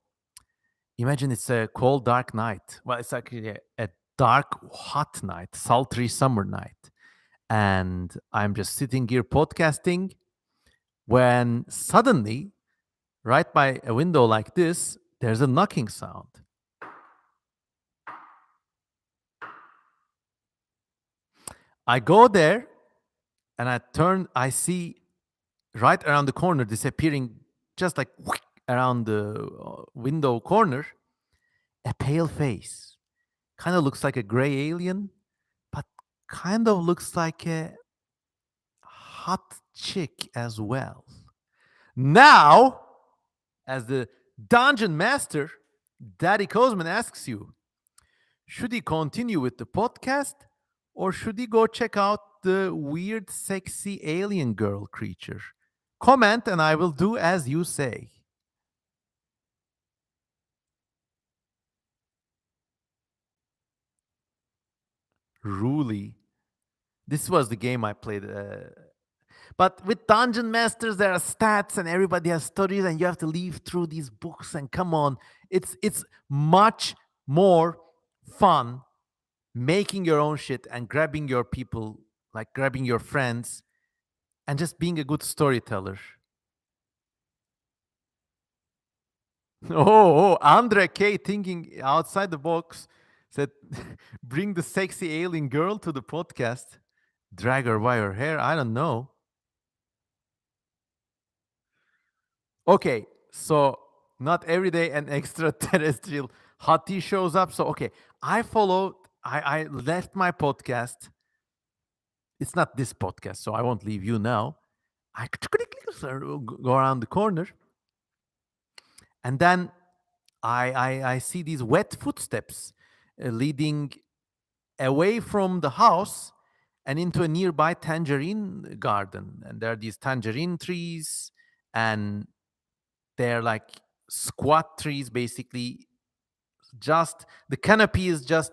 imagine it's a cold, dark night. Well, it's actually a dark, hot night, sultry summer night. And I'm just sitting here podcasting when suddenly, right by a window like this, there's a knocking sound. I go there and I turn, I see right around the corner, disappearing just like around the window corner, a pale face. Kind of looks like a gray alien, but kind of looks like a hot chick as well. Now, as the dungeon master, Daddy Kozman asks you, should he continue with the podcast or should he go check out the weird, sexy alien girl creature? Comment and I will do as you say. Really? This was the game I played. But with Dungeon Masters, there are stats and everybody has stories, and you have to leaf through these books. And come on, it's much more fun making your own shit and grabbing your people, like grabbing your friends, and just being a good storyteller. Oh, Andre K thinking outside the box said, bring the sexy alien girl to the podcast, drag her by her hair. I don't know. Okay, so not every day an extraterrestrial hottie shows up. So, okay, I followed, I left my podcast. It's not this podcast, so I won't leave you now. I go around the corner, and then I see these wet footsteps leading away from the house and into a nearby tangerine garden. And there are these tangerine trees, and they're like squat trees, basically. Just the canopy is just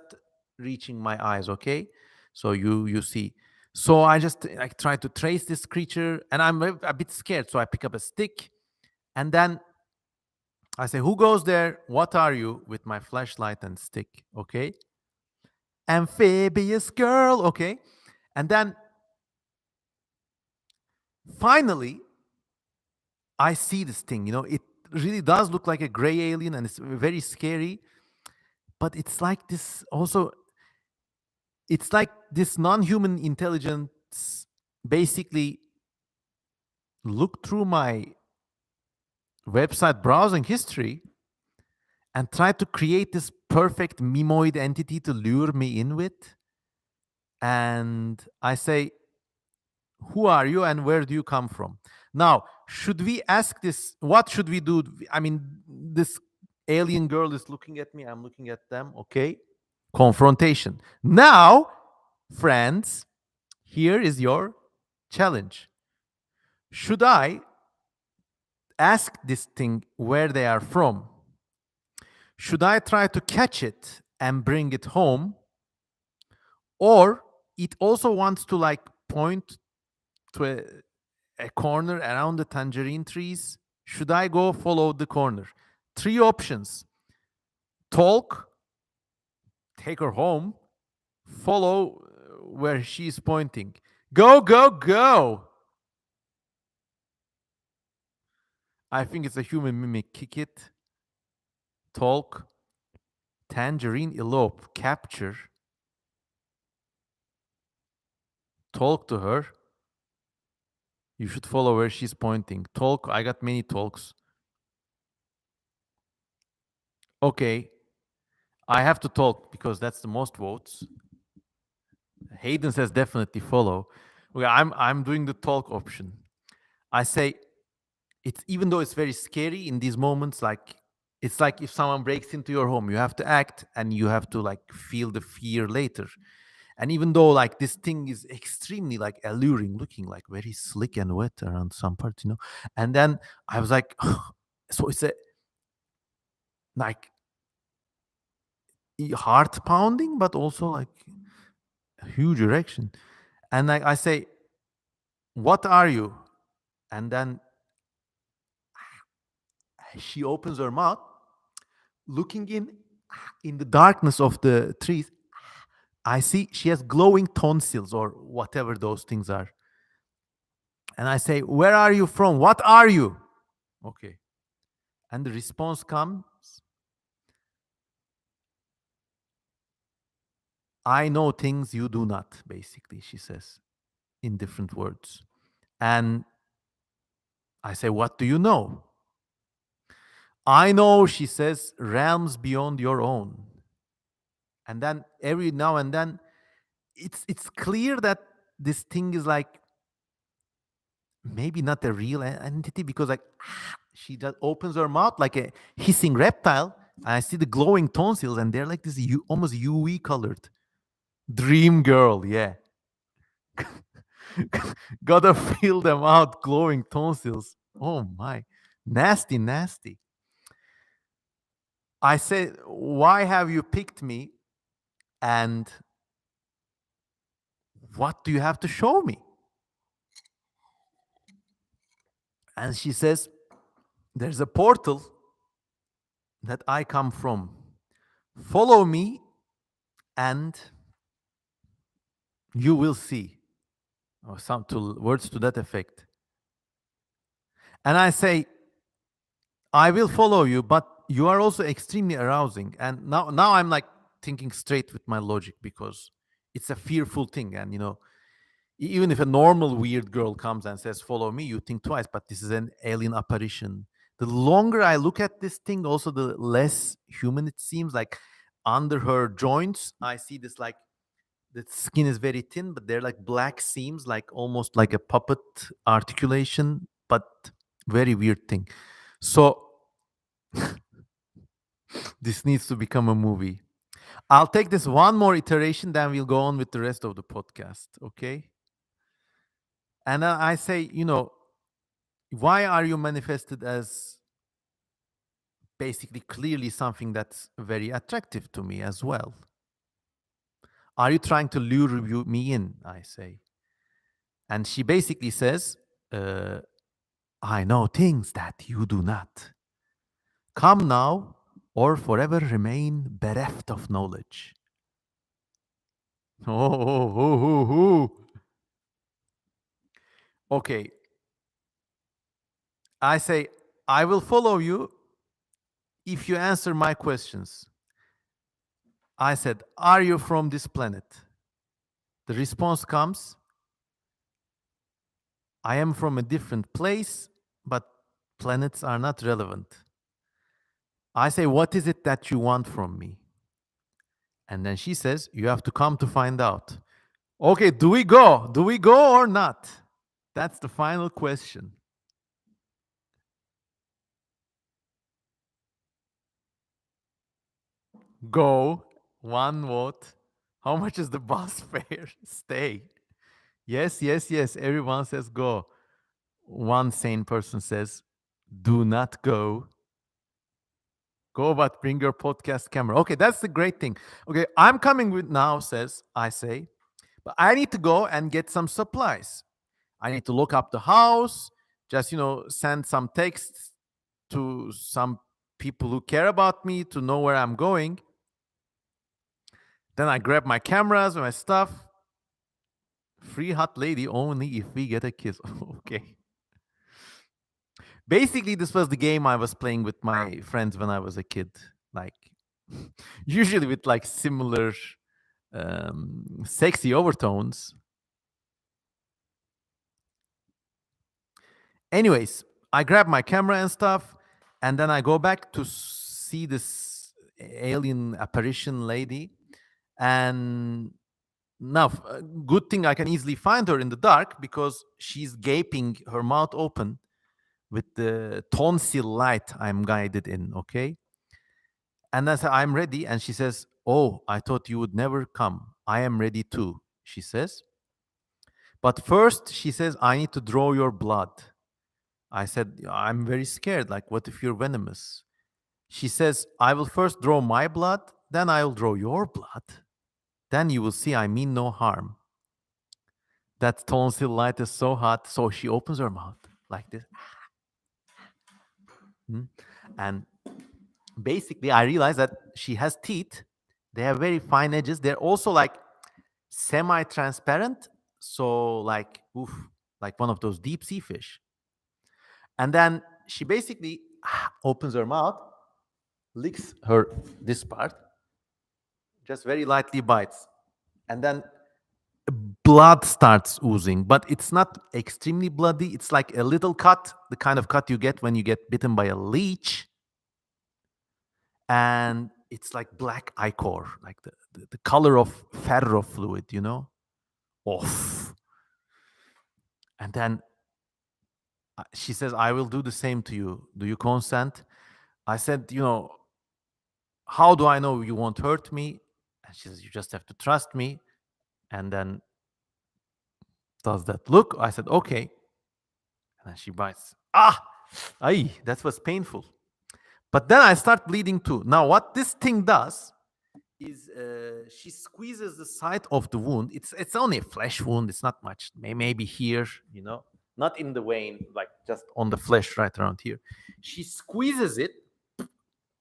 reaching my eyes. Okay, so you see. So I just like try to trace this creature, and I'm a bit scared. So I pick up a stick, and then I say, "Who goes there? What are you?" With my flashlight and stick. Okay, amphibious girl. Okay, and then finally I see this thing. It really does look like a gray alien, and it's very scary. But it's like this also. It's like this non-human intelligence basically looked through my website browsing history and tried to create this perfect memoid entity to lure me in with. And I say, who are you and where do you come from? Now, should we ask this? What should we do? I mean, this alien girl is looking at me, I'm looking at them. Okay. Confrontation. Now, friends, here is your challenge. Should I ask this thing where they are from? Should I try to catch it and bring it home? Or it also wants to like point to a corner around the tangerine trees? Should I go follow the corner? Three options: talk, take her home, follow where she's pointing. Go, go, go. I think it's a human mimic. Kick it, talk, tangerine, elope, capture, talk to her. You should follow where she's pointing. Talk. I got many talks. Okay. I have to talk because that's the most votes. Hayden says definitely follow. Okay, I'm doing the talk option. I say it's even though it's very scary in these moments, like it's like if someone breaks into your home, you have to act and you have to like feel the fear later. And even though like this thing is extremely like alluring, looking like very slick and wet around some parts, and then I was like, so it's a like heart pounding, but also like a huge erection. And like I say, what are you? And then she opens her mouth, looking in the darkness of the trees. I see she has glowing tonsils or whatever those things are. And I say, where are you from? What are you? Okay. And the response comes, I know things you do not, basically, she says in different words. And I say, what do you know? I know, she says, realms beyond your own. And then every now and then it's clear that this thing is like maybe not a real entity because like she just opens her mouth like a hissing reptile. I see the glowing tonsils and they're like this almost UV colored. Dream girl, yeah. Gotta feel them out, glowing tonsils. Oh my. Nasty, nasty. I said, why have you picked me? And what do you have to show me? And she says, there's a portal that I come from. Follow me and you will see. Or some words to that effect. And I say, I will follow you, but you are also extremely arousing. And now I'm like thinking straight with my logic because it's a fearful thing. And even if a normal weird girl comes and says, follow me, you think twice, but this is an alien apparition. The longer I look at this thing, also the less human it seems. Like under her joints, I see this like the skin is very thin, but they're like black seams, like almost like a puppet articulation, but very weird thing. So this needs to become a movie. I'll take this one more iteration, then we'll go on with the rest of the podcast. Okay. And I say, why are you manifested as basically clearly something that's very attractive to me as well? Are you trying to lure me in? I say. And she basically says, uh, I know things that you do not. Come now, or forever remain bereft of knowledge. Oh. Okay. I say, I will follow you if you answer my questions. I said, are you from this planet? The response comes, I am from a different place, but planets are not relevant. I say, what is it that you want from me? And then she says, you have to come to find out. Okay, do we go? Do we go or not? That's the final question. Go. One vote. How much is the bus fare? Stay. Yes, yes, yes. Everyone says go. One sane person says, do not go. Go, but bring your podcast camera. Okay, that's the great thing. Okay, I'm coming with now, says, I say, but I need to go and get some supplies. I need to look up the house, just, send some texts to some people who care about me to know where I'm going. Then I grab my cameras, my stuff. Free hot lady only if we get a kiss. Okay. Basically, this was the game I was playing with my friends when I was a kid. Like, usually with like similar sexy overtones. Anyways, I grab my camera and stuff, and then I go back to see this alien apparition lady. And now, good thing I can easily find her in the dark because she's gaping, her mouth open with the tonsil light I'm guided in. Okay. And I say, I'm ready. And she says, "Oh, I thought you would never come. I am ready too," she says. But first, she says, "I need to draw your blood." I said, "I'm very scared. Like, what if you're venomous?" She says, "I will first draw my blood, then I will draw your blood. Then you will see I mean no harm." That tonsil light is so hot. So she opens her mouth like this. Mm. And basically, I realized that she has teeth. They have very fine edges. They're also like semi-transparent. So like, oof, like one of those deep sea fish. And then she basically opens her mouth, licks her this part, just very lightly bites, and then blood starts oozing. But it's not extremely bloody. It's like a little cut, the kind of cut you get when you get bitten by a leech, and it's like black ichor, like the color of ferro fluid, you know. Off. And then she says, "I will do the same to you. Do you consent?" I said, "How do I know you won't hurt me?" And she says, "You just have to trust me." And then does that look? I said, "Okay." And then she bites. Ay, that was painful. But then I start bleeding too. Now, what this thing does is she squeezes the side of the wound. It's only a flesh wound. It's not much. Maybe here, not in the vein, like just on the flesh right around here. She squeezes it,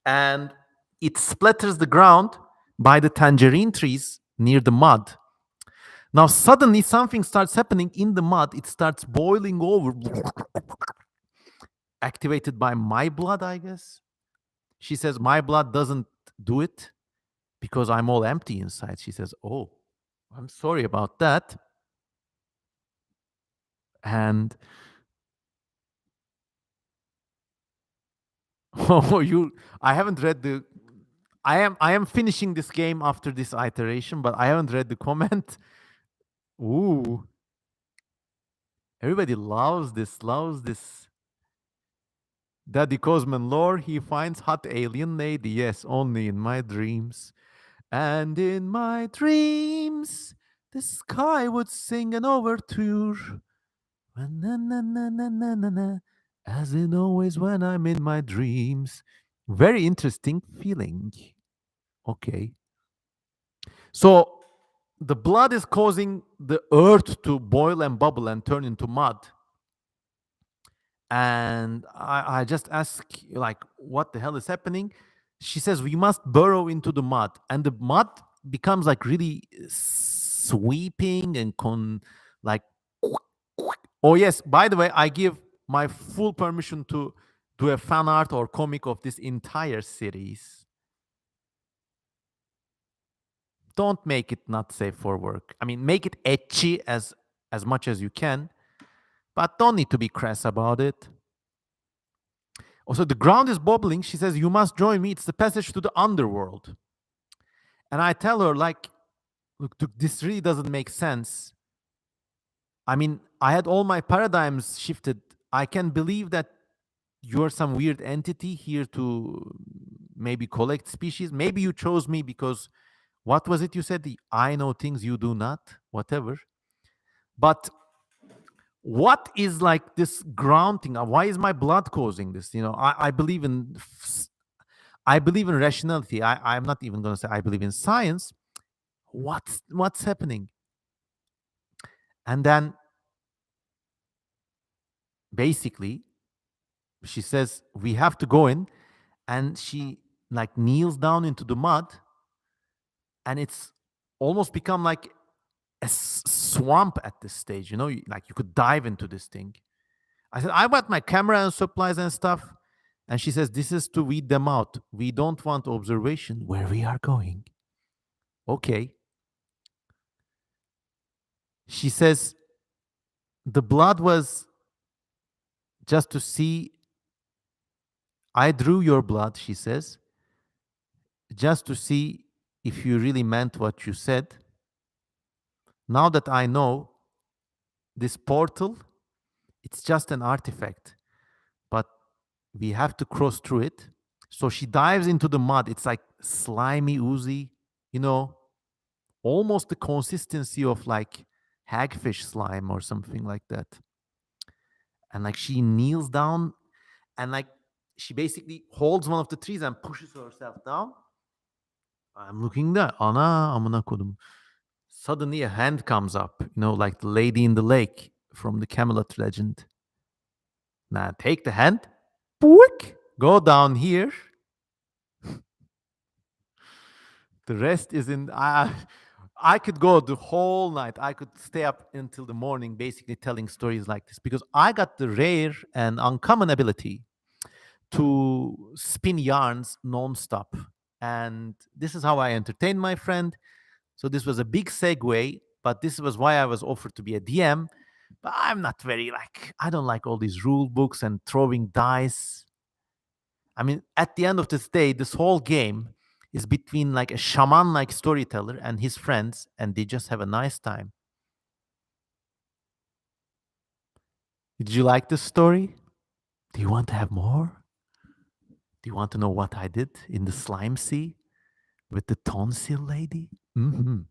and it splatters the ground by the tangerine trees near the mud. Now, suddenly, something starts happening in the mud. It starts boiling over, activated by my blood, I guess. She says, "My blood doesn't do it because I'm all empty inside." She says, "Oh, I'm sorry about that." And oh, I haven't read the. I am finishing this game after this iteration, but I haven't read the comment. Ooh, everybody loves this. Daddy Cosman lore, he finds hot alien lady. Yes, only in my dreams. And in my dreams, the sky would sing an overture. Na, na, na, na, na, na, na, as in always when I'm in my dreams. Very interesting feeling. Okay. So the blood is causing the earth to boil and bubble and turn into mud. And I just ask, like, what the hell is happening? She says, "We must burrow into the mud." And the mud becomes like really sweeping and like, oh, yes, by the way, I give my full permission to do a fan art or comic of this entire series. Don't make it not safe for work. I mean, make it etchy as much as you can, but don't need to be crass about it. Also, the ground is bubbling. She says, "You must join me. It's the passage to the underworld." And I tell her, like, "Look, this really doesn't make sense. I mean, I had all my paradigms shifted. I can believe that you're some weird entity here to maybe collect species. Maybe you chose me because what was it you said? I know things you do not, whatever. But what is like this ground thing? Why is my blood causing this? I believe in rationality. I'm not even going to say I believe in science. What's happening?" And then basically she says, "We have to go in," and she like kneels down into the mud, and it's almost become like a swamp at this stage. Like you could dive into this thing. I said, "I bought my camera and supplies and stuff." And she says, "This is to weed them out. We don't want observation where we are going." Okay. She says, "The blood was just to see. I drew your blood, she says, just to see if you really meant what you said. Now that I know this portal, it's just an artifact, but we have to cross through it. So she dives into the mud. It's like slimy, oozy, you know, almost the consistency of like hagfish slime or something like that. And like she kneels down and like she basically holds one of the trees and pushes herself down. I'm looking there. Ana amına kodum. Suddenly a hand comes up, like the lady in the lake from the Camelot legend. Now take the hand, boink, go down here. The rest is in. I could go the whole night. I could stay up until the morning, basically telling stories like this because I got the rare and uncommon ability to spin yarns nonstop. And this is how I entertain my friend. So this was a big segue, but this was why I was offered to be a DM. But I'm not very like, I don't like all these rule books and throwing dice. I mean, at the end of this day, this whole game is between like a shaman like storyteller and his friends, and they just have a nice time. Did you like this story? Do you want to have more? Do you want to know what I did in the slime sea with the tonsil lady? Hmm.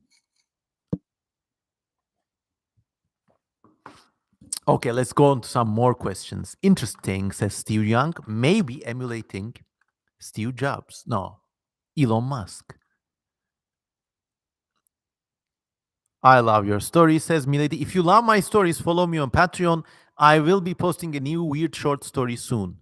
Okay, let's go on to some more questions. Interesting, says Steve Young. Maybe emulating Steve Jobs. No, Elon Musk. I love your story, says Milady. If you love my stories, follow me on Patreon. I will be posting a new weird short story soon.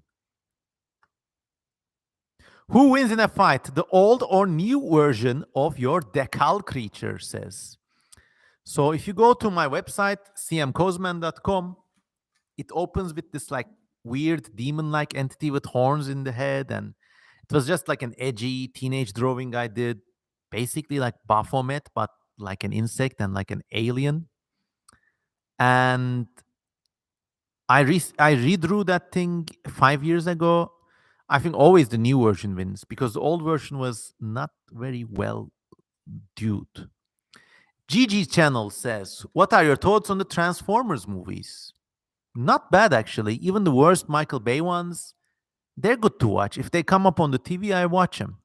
Who wins in a fight, the old or new version of your decal creature, says. So if you go to my website, cmkozman.com, it opens with this like weird demon-like entity with horns in the head, and it was just like an edgy teenage drawing I did, basically like Baphomet, but like an insect and like an alien. And I redrew that thing 5 years ago. I think always the new version wins because the old version was not very well dude. Gigi's channel says, "What are your thoughts on the Transformers movies?" Not bad actually. Even the worst Michael Bay ones, they're good to watch. If they come up on the TV, I watch them.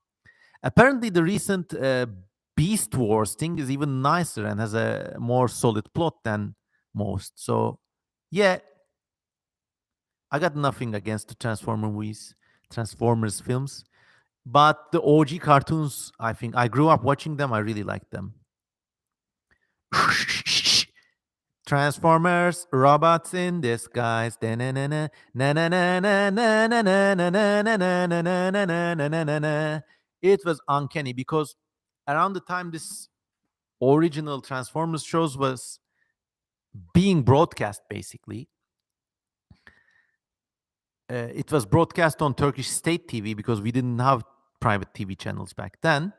Apparently, the recent Beast Wars thing is even nicer and has a more solid plot than most. So, yeah, I got nothing against the Transformers films, but the OG cartoons, I think I grew up watching them. I really like them. Transformers, robots in disguise. Da-na-na-na, na-na-na-na-na-na-na-na-na-na-na-na-na-na-na-na. It was uncanny because around the time this original Transformers shows was being broadcast, basically, it was broadcast on Turkish state TV because we didn't have private TV channels back then.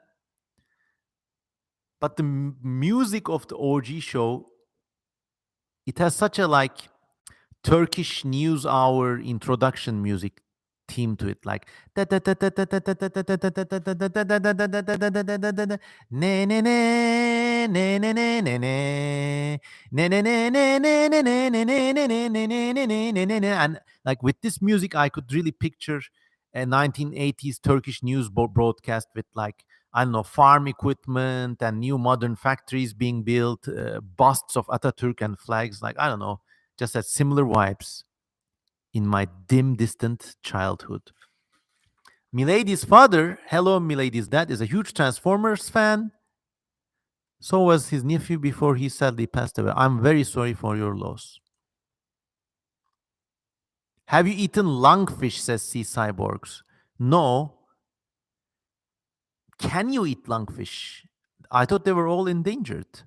But the music of the OG show, it has such a like Turkish news hour introduction music theme to it, like and like with this music I could really picture a 1980s Turkish news broadcast with like, I don't know, farm equipment and new modern factories being built, busts of Ataturk and flags, like I don't know, just had similar vibes in my dim, distant childhood. Milady's father, hello, Milady's dad, is a huge Transformers fan. So was his nephew before he sadly passed away. I'm very sorry for your loss. Have you eaten lungfish, says Sea Cyborgs. No. Can you eat lungfish? I thought they were all endangered.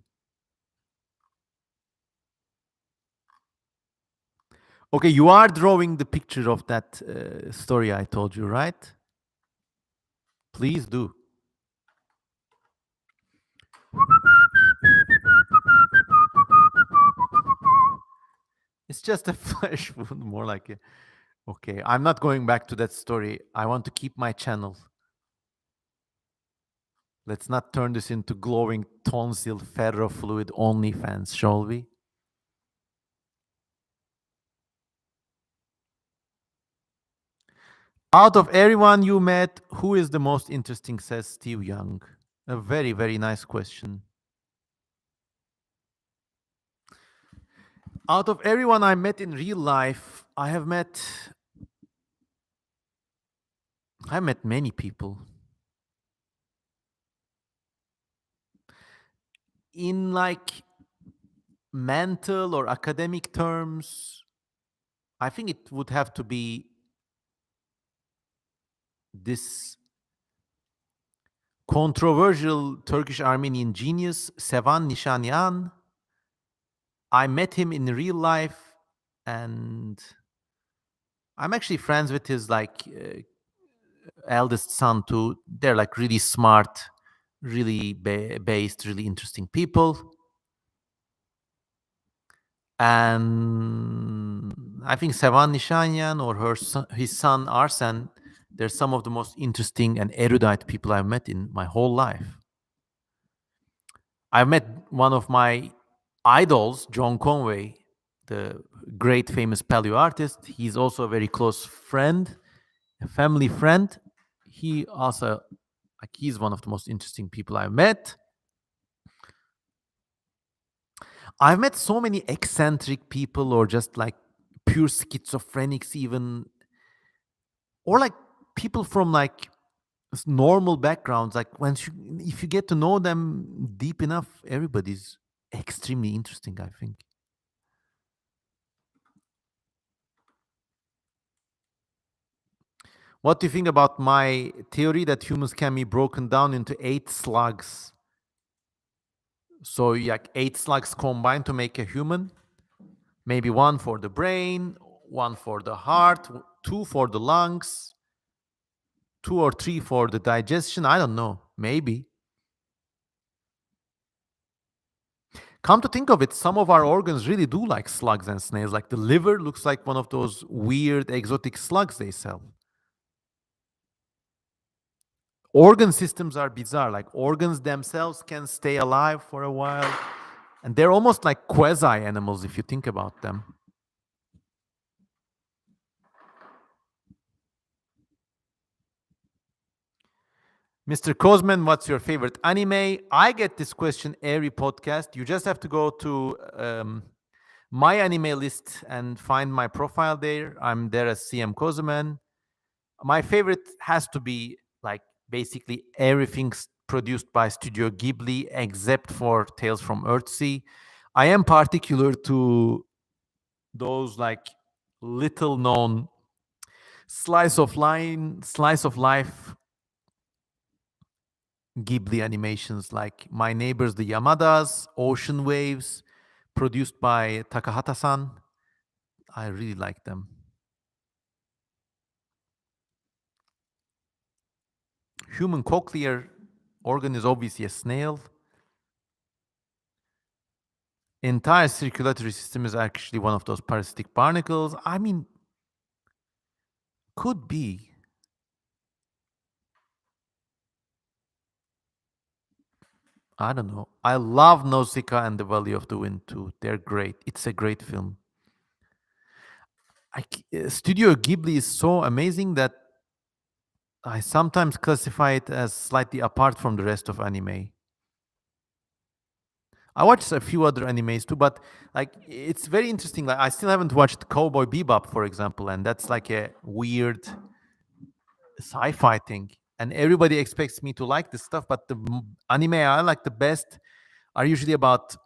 Okay, you are drawing the picture of that story I told you, right? Please do. It's just a flesh wound, more like a Okay, I'm not going back to that story. I want to keep my channel. Let's not turn this into glowing tonsil ferrofluid OnlyFans, shall we? Out of everyone you met, who is the most interesting, says Steve Young. A very, very nice question. Out of everyone I met in real life, I met many people. In like mental or academic terms, I think it would have to be this controversial Turkish Armenian genius, Sevan Nishanyan. I met him in real life, and I'm actually friends with his eldest son too. They're like really smart, really based, really interesting people. And I think Sevan Nishanyan or his son Arsen, they're some of the most interesting and erudite people I've met in my whole life. I met one of my idols, John Conway, the great famous paleo artist. He's also a very close friend, a family friend. He also, like, he's one of the most interesting people I've met. I've met so many eccentric people, or just like pure schizophrenics, even, or like people from like normal backgrounds. Like if you get to know them deep enough, everybody's extremely interesting, I think. What do you think about my theory that humans can be broken down into 8 slugs? So, like 8 slugs combined to make a human. Maybe one for the brain, one for the heart, two for the lungs, two or three for the digestion. I don't know. Maybe. Come to think of it, some of our organs really do like slugs and snails. Like the liver looks like one of those weird exotic slugs they sell. Organ systems are bizarre. Like organs themselves can stay alive for a while. And they're almost like quasi animals if you think about them. Mr. Kozman, what's your favorite anime? I get this question every podcast. You just have to go to my anime list and find my profile there. I'm there as CM Kozman. My favorite has to be like basically everything produced by Studio Ghibli except for Tales from Earthsea. I am particular to those like little known slice of life Ghibli animations like My Neighbors the Yamadas, Ocean Waves, produced by Takahata-san. I really like them. Human cochlear organ is obviously a snail. Entire circulatory system is actually one of those parasitic barnacles. I mean, could be. I don't know. I love Nausicaa and the Valley of the Wind too. They're great. It's a great film. Studio Ghibli is so amazing that I sometimes classify it as slightly apart from the rest of anime. I watched a few other animes too, but like it's very interesting. Like I still haven't watched Cowboy Bebop, for example, and that's like a weird sci-fi thing. And everybody expects me to like this stuff, but the anime I like the best are usually about.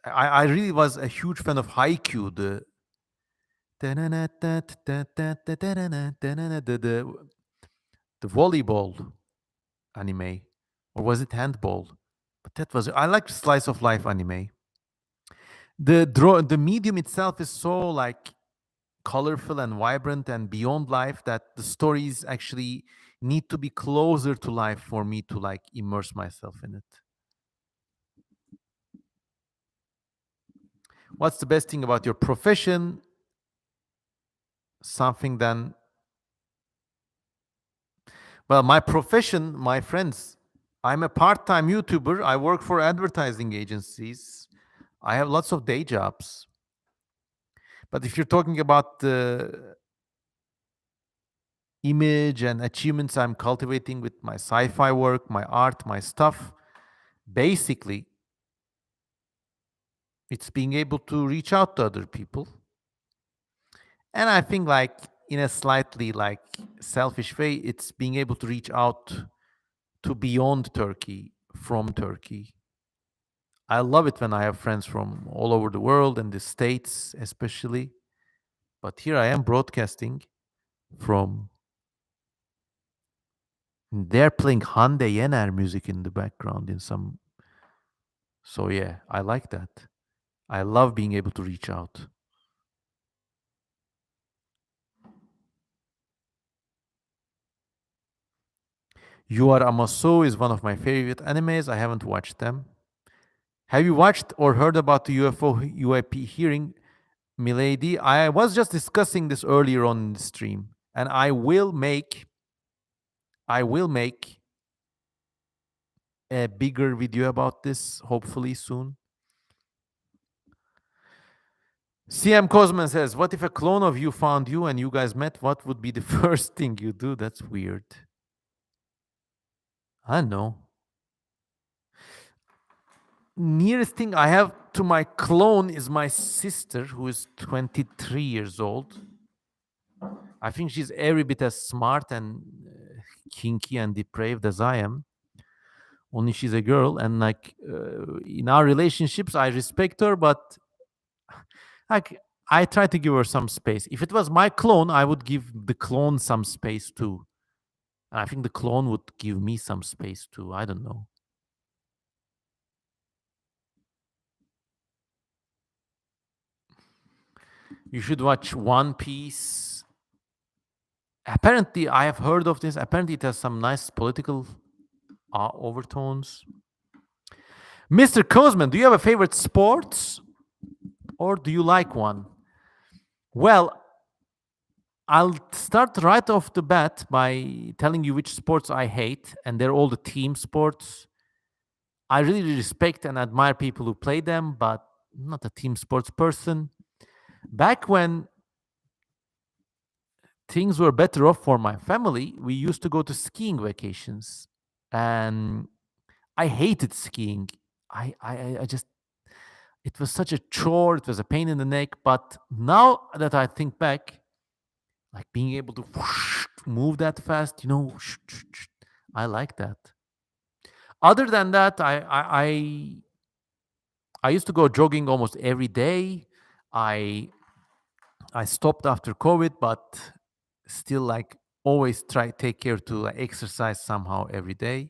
I really was a huge fan of Haikyuu, the volleyball anime, or was it handball? But that was I like slice of life anime. The medium itself is so like colorful and vibrant and beyond life that the stories actually need to be closer to life for me to like immerse myself in it. What's the best thing about your profession? something than, well, my profession, my friends. I'm a part-time YouTuber. I work for advertising agencies. I have lots of day jobs. But if you're talking about the image and achievements I'm cultivating with my sci-fi work, my art, my stuff, basically it's being able to reach out to other people. And I think like in a slightly like selfish way, it's being able to reach out to beyond Turkey from Turkey. I love it when I have friends from all over the world and the States especially. But here I am broadcasting from, they're playing Hande Yener music in the background in some, so yeah, I like that. I love being able to reach out. You Are Amaso is one of my favorite animes. I haven't watched them. Have you watched or heard about the UFO UAP hearing, Milady? I was just discussing this earlier on in the stream, and I will make a bigger video about this hopefully soon. CM Cosman says, "What if a clone of you found you and you guys met? What would be the first thing you do?" That's weird. I don't know. Nearest thing I have to my clone is my sister, who is 23 years old. I think she's every bit as smart and kinky and depraved as I am. Only she's a girl, and like in our relationships, I respect her, but like I try to give her some space. If it was my clone, I would give the clone some space too. And I think the clone would give me some space too. I don't know. You should watch One Piece. Apparently, I have heard of this. Apparently, it has some nice political overtones. Mr. Kozman, do you have a favorite sports or do you like one? Well, I'll start right off the bat by telling you which sports I hate, and they're all the team sports. I really respect and admire people who play them, but I'm not a team sports person. Back when things were better off for my family, we used to go to skiing vacations, and I hated skiing. I just, it was such a chore. It was a pain in the neck. But now that I think back, like being able to whoosh, move that fast, I like that. Other than that, I used to go jogging almost every day. I I stopped after COVID, but still like always try take care to like, exercise somehow every day.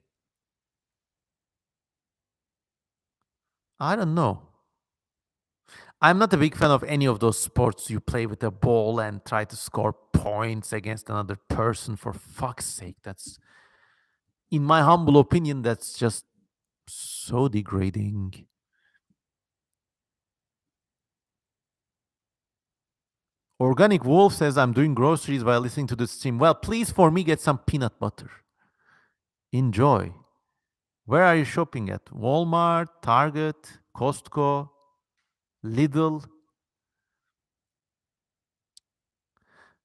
I don't know. I'm not a big fan of any of those sports you play with a ball and try to score points against another person. For fuck's sake, that's, in my humble opinion, that's just so degrading. Organic Wolf says, I'm doing groceries while listening to the stream. Well, please, for me, get some peanut butter. Enjoy. Where are you shopping at? Walmart, Target, Costco, Lidl?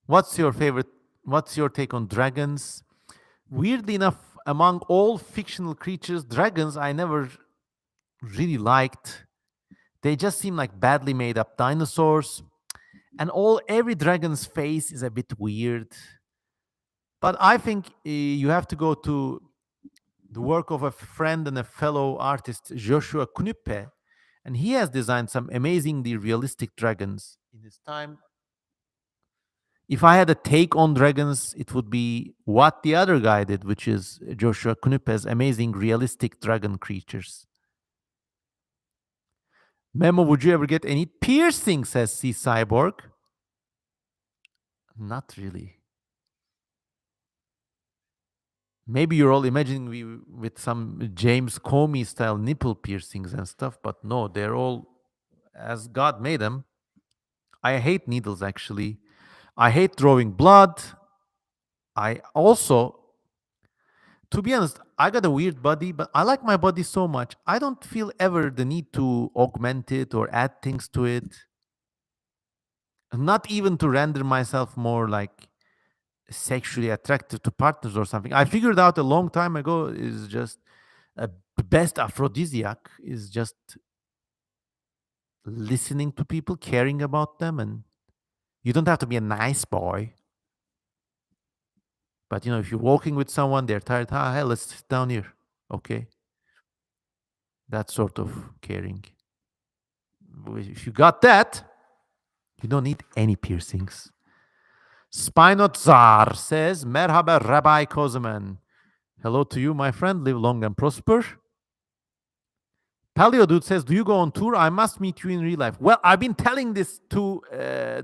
What's your favorite? What's your take on dragons? Weirdly enough, among all fictional creatures, dragons I never really liked. They just seem like badly made up dinosaurs. And every dragon's face is a bit weird. But I think you have to go to the work of a friend and a fellow artist, Joshua Knuppe, and he has designed some amazingly realistic dragons in his time. If I had a take on dragons, it would be what the other guy did, which is Joshua Knuppe's amazing realistic dragon creatures. Memo, would you ever get any piercing, says C Cyborg? Not really. Maybe you're all imagining me with some James Comey style nipple piercings and stuff, but no, they're all as God made them. I hate needles actually. I hate drawing blood. I also, to be honest, I got a weird body, but I like my body so much. I don't feel ever the need to augment it or add things to it. Not even to render myself more like sexually attractive to partners or something. I figured out a long time ago is just a best aphrodisiac is just listening to people, caring about them, and you don't have to be a nice boy. But if you're walking with someone, they're tired. Ah, hey, let's sit down here. Okay, that sort of caring. If you got that, you don't need any piercings. Spinotzar says, Merhaba, Rabbi Kozeman. Hello to you, my friend. Live long and prosper. Paleo Dude says, do you go on tour? I must meet you in real life. Well, I've been telling this to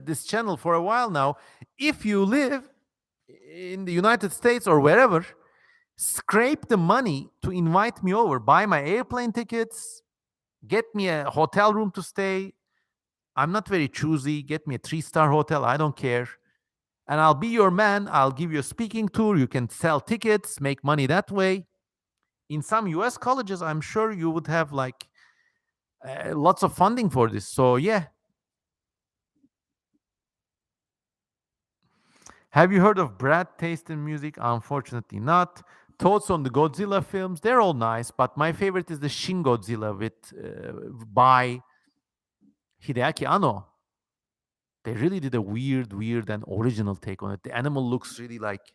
this channel for a while now. If you live in the United States or wherever, scrape the money to invite me over. Buy my airplane tickets. Get me a hotel room to stay. I'm not very choosy. Get me a 3-star hotel. I don't care. And I'll be your man. I'll give you a speaking tour. You can sell tickets, make money that way. In some US colleges, I'm sure you would have like lots of funding for this. So, yeah. Have you heard of Brad Taste in Music? Unfortunately, not. Thoughts on the Godzilla films? They're all nice, but my favorite is the Shin Godzilla with by Hideaki Anno. They really did a weird and original take on it. The animal looks really like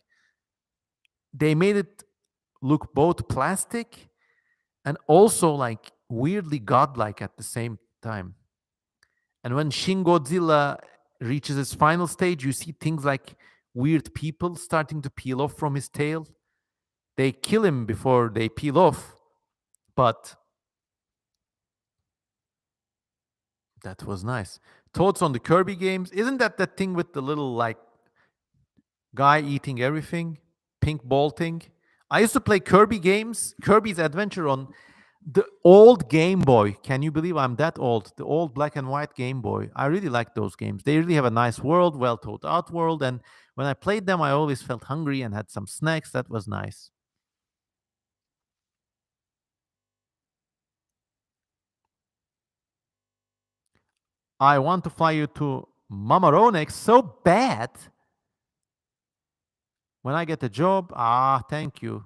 they made it look both plastic and also like weirdly godlike at the same time. And when Shin Godzilla reaches its final stage, you see things like weird people starting to peel off from his tail. They kill him before they peel off, but that was nice. Thoughts on the Kirby games? Isn't that thing with the little like guy eating everything, pink ball thing? I used to play Kirby games, Kirby's Adventure on the old Game Boy. Can you believe I'm that old? The old black and white Game Boy. I really like those games. They really have a nice world, well thought out world. And when I played them, I always felt hungry and had some snacks. That was nice. I want to fly you to Mamaronex so bad. When I get a job, thank you.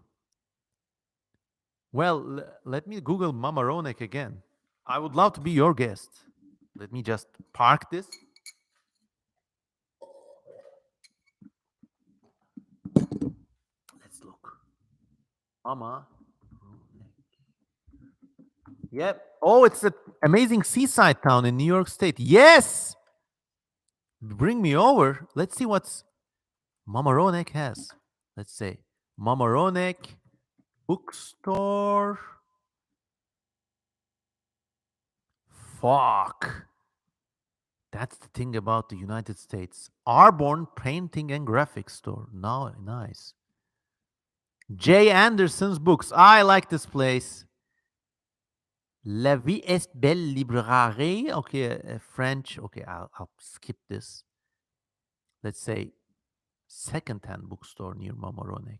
Well, let me Google Mamaronek again. I would love to be your guest. Let me just park this. Let's look. Mama. Yep. Oh, it's an amazing seaside town in New York State. Yes. Bring me over. Let's see what's Mamaronek has. Let's say Mamaronek bookstore. Fuck. That's the thing about the United States. Arborn Painting and Graphics Store. Now, nice. Jay Anderson's books. I like this place. La vie est belle librairie. Okay, French. Okay, I'll skip this. Let's say second-hand bookstore near Mamaronek.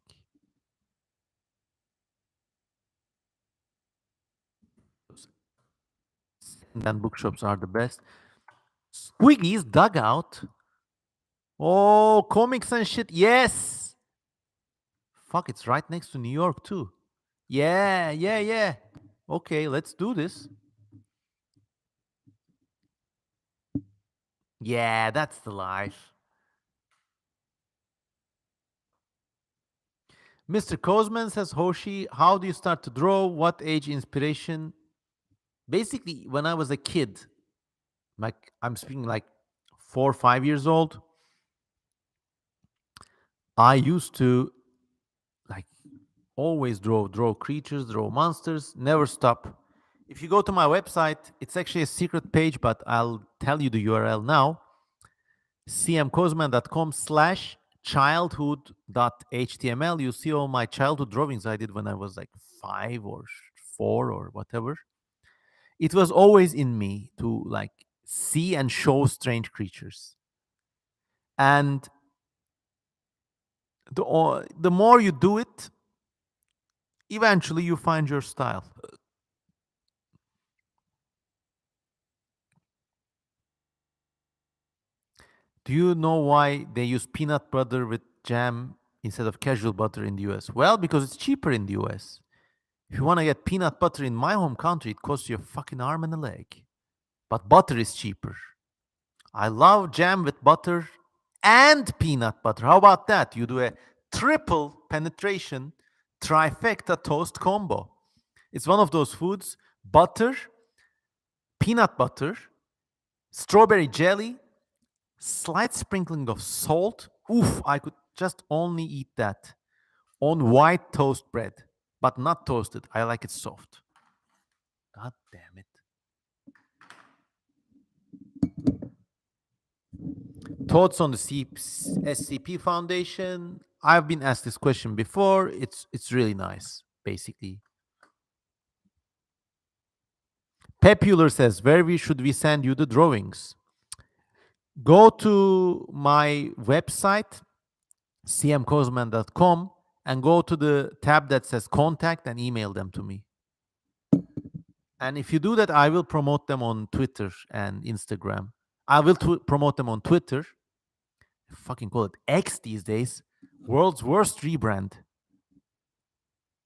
Second-hand bookshops are the best. Squiggy's Dugout. Oh, comics and shit. Yes. Fuck, it's right next to New York too. Yeah. Okay, let's do this. Yeah, that's the life. Mr. Kozman says, Hoshi, how do you start to draw? What age inspiration? Basically, when I was a kid, like I'm speaking like 4 or 5 years old, I used to like always draw creatures, draw monsters, never stop. If you go to my website, it's actually a secret page, but I'll tell you the URL now. cmkozman.com/childhood.html. You see all my childhood drawings I did when I was like 5 or 4 or whatever. It was always in me to like see and show strange creatures. And the more you do it, eventually you find your style. Do you know why they use peanut butter with jam instead of casual butter in the US? Well, because it's cheaper in the US. If you want to get peanut butter in my home country, it costs you a fucking arm and a leg. But butter is cheaper. I love jam with butter and peanut butter. How about that? You do a triple penetration trifecta toast combo. It's one of those foods: butter, peanut butter, strawberry jelly, slight sprinkling of salt. Oof, I could just only eat that on white toast bread, but not toasted. I like it soft. God damn it. Thoughts on the SCP Foundation? I've been asked this question before. It's really nice, basically. Pepular says, where should we send you the drawings? Go to my website, cmcosman.com, and go to the tab that says contact and email them to me. And if you do that, I will promote them on Twitter and Instagram. I will promote them on Twitter. Fucking call it X these days. World's worst rebrand.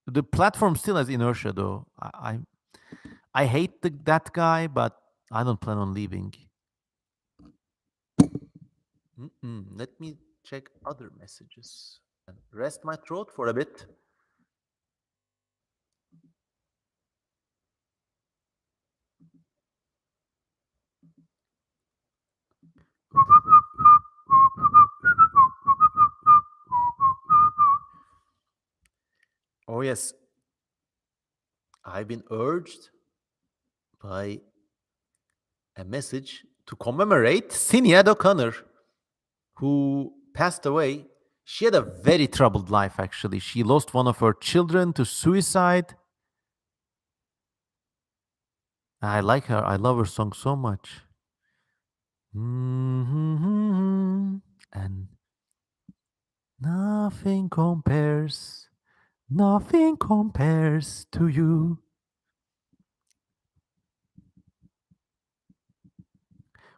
The platform still has inertia, though. I hate that guy, but I don't plan on leaving. Let me check other messages and rest my throat for a bit. Oh, yes. I've been urged by a message to commemorate Sinead O'Connor, who passed away. She had a very troubled life, actually. She lost one of her children to suicide. I like her. I love her song so much. And nothing compares, nothing compares to you.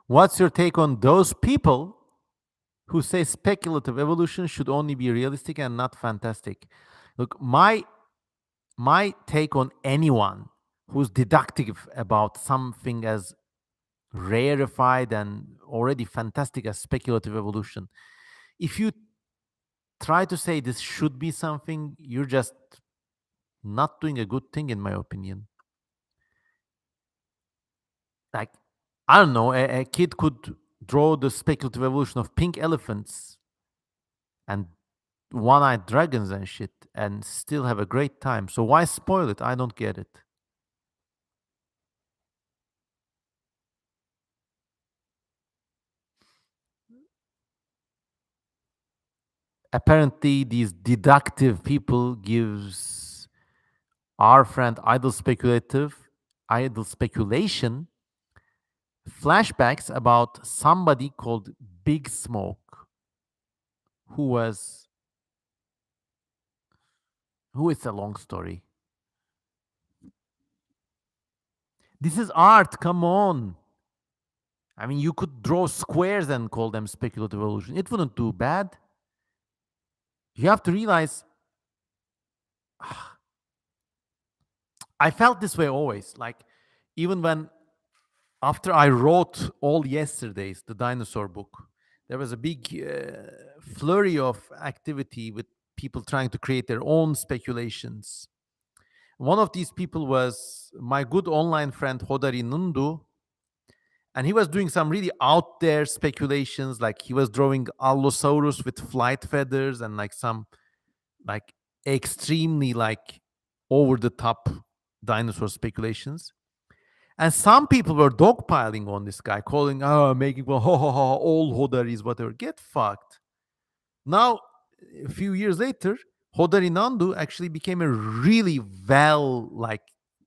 What's your take on those people who say speculative evolution should only be realistic and not fantastic? Look, my take on anyone who's deductive about something as rarefied and already fantastic as speculative evolution, if you try to say this should be something, you're just not doing a good thing, in my opinion. Like, I don't know, a kid could draw the speculative evolution of pink elephants and one-eyed dragons and shit and still have a great time. So why spoil it? I don't get it. Apparently these deductive people gives our friend idle speculation flashbacks about somebody called Big Smoke, who was who is a long story. This is art, come on. I mean, you could draw squares and call them speculative evolution. It wouldn't do bad. You have to realize I felt this way always. Like, even when after I wrote All Yesterdays, the dinosaur book, there was a big flurry of activity with people trying to create their own speculations. One of these people was my good online friend Hodari Nundu, and he was doing some really out there speculations. Like, he was drawing Allosaurus with flight feathers and like some like extremely like over the top dinosaur speculations. And some people were dogpiling on this guy, calling, oh, making, well, ho, ho, ho, all Hodaris, whatever. Get fucked. Now, a few years later, Hodari Nandu actually became a really well, like,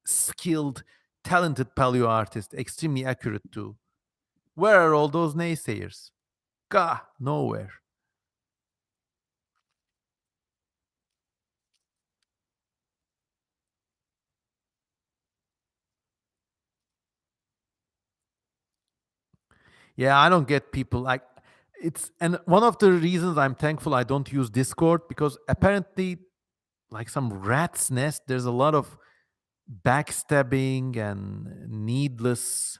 skilled, talented paleo artist, extremely accurate too. Where are all those naysayers? Gah, nowhere. Yeah, I don't get people like it's and one of the reasons I'm thankful I don't use Discord because apparently like some rat's nest there's a lot of backstabbing and needless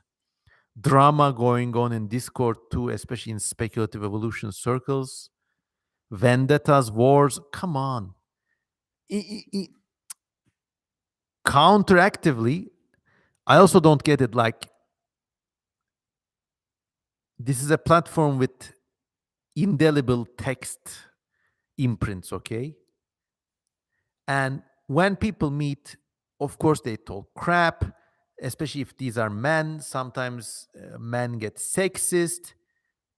drama going on in Discord too, especially in speculative evolution circles. Vendettas, wars, come on. Counteractively, I also don't get it. Like, this is a platform with indelible text imprints, okay? And when people meet, of course, they talk crap, especially if these are men. Sometimes men get sexist,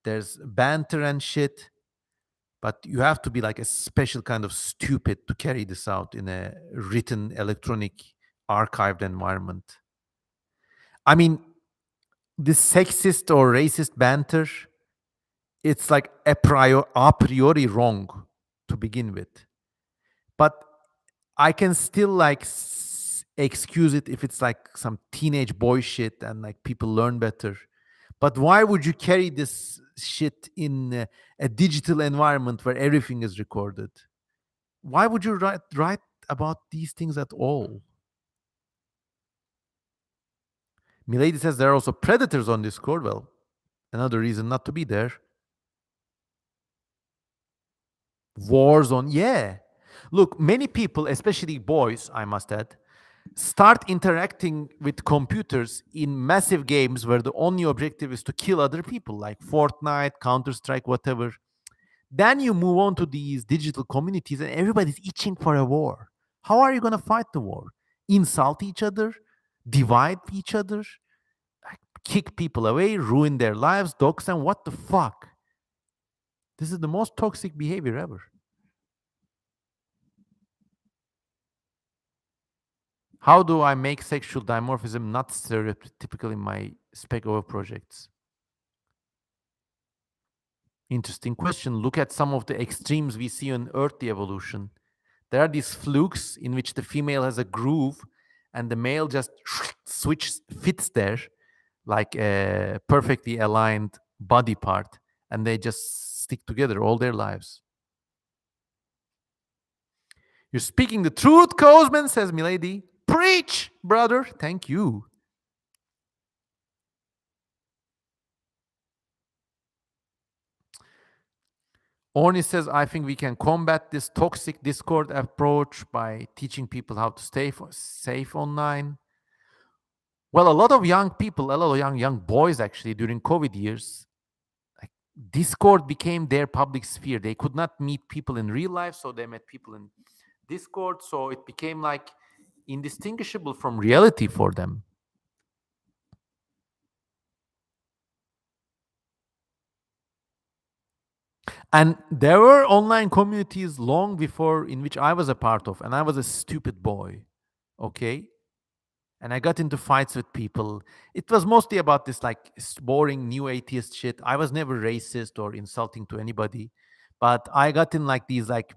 there's banter and shit. But you have to be like a special kind of stupid to carry this out in a written, electronic, archived environment. I mean, this sexist or racist banter, it's like a priori wrong to begin with. But I can still like excuse it if it's like some teenage boy shit and like people learn better. But why would you carry this shit in a digital environment where everything is recorded? Why would you write about these things at all? Milady says there are also predators on Discord. Well, another reason not to be there. Wars on, yeah. Look, many people, especially boys, I must add, start interacting with computers in massive games where the only objective is to kill other people, like Fortnite, Counter Strike, whatever. Then you move on to these digital communities and everybody's itching for a war. How are you going to fight the war? Insult each other? Divide each other? Like, kick people away? Ruin their lives? Dox them? What the fuck? This is the most toxic behavior ever. How do I make sexual dimorphism not stereotypical in my spec over projects? Interesting question. Look at some of the extremes we see in earthly evolution. There are these flukes in which the female has a groove and the male just fits there like a perfectly aligned body part and they just stick together all their lives. You're speaking the truth, Cosman, says Milady. Preach, brother. Thank you. Orni says, I think we can combat this toxic Discord approach by teaching people how to stay safe online. Well, a lot of young people, a lot of young boys actually during COVID years, like Discord became their public sphere. They could not meet people in real life, so they met people in Discord. So it became like indistinguishable from reality for them. And there were online communities long before in which I was a part of, and I was a stupid boy. Okay. And I got into fights with people. It was mostly about this like boring new atheist shit. I was never racist or insulting to anybody, but I got in like these like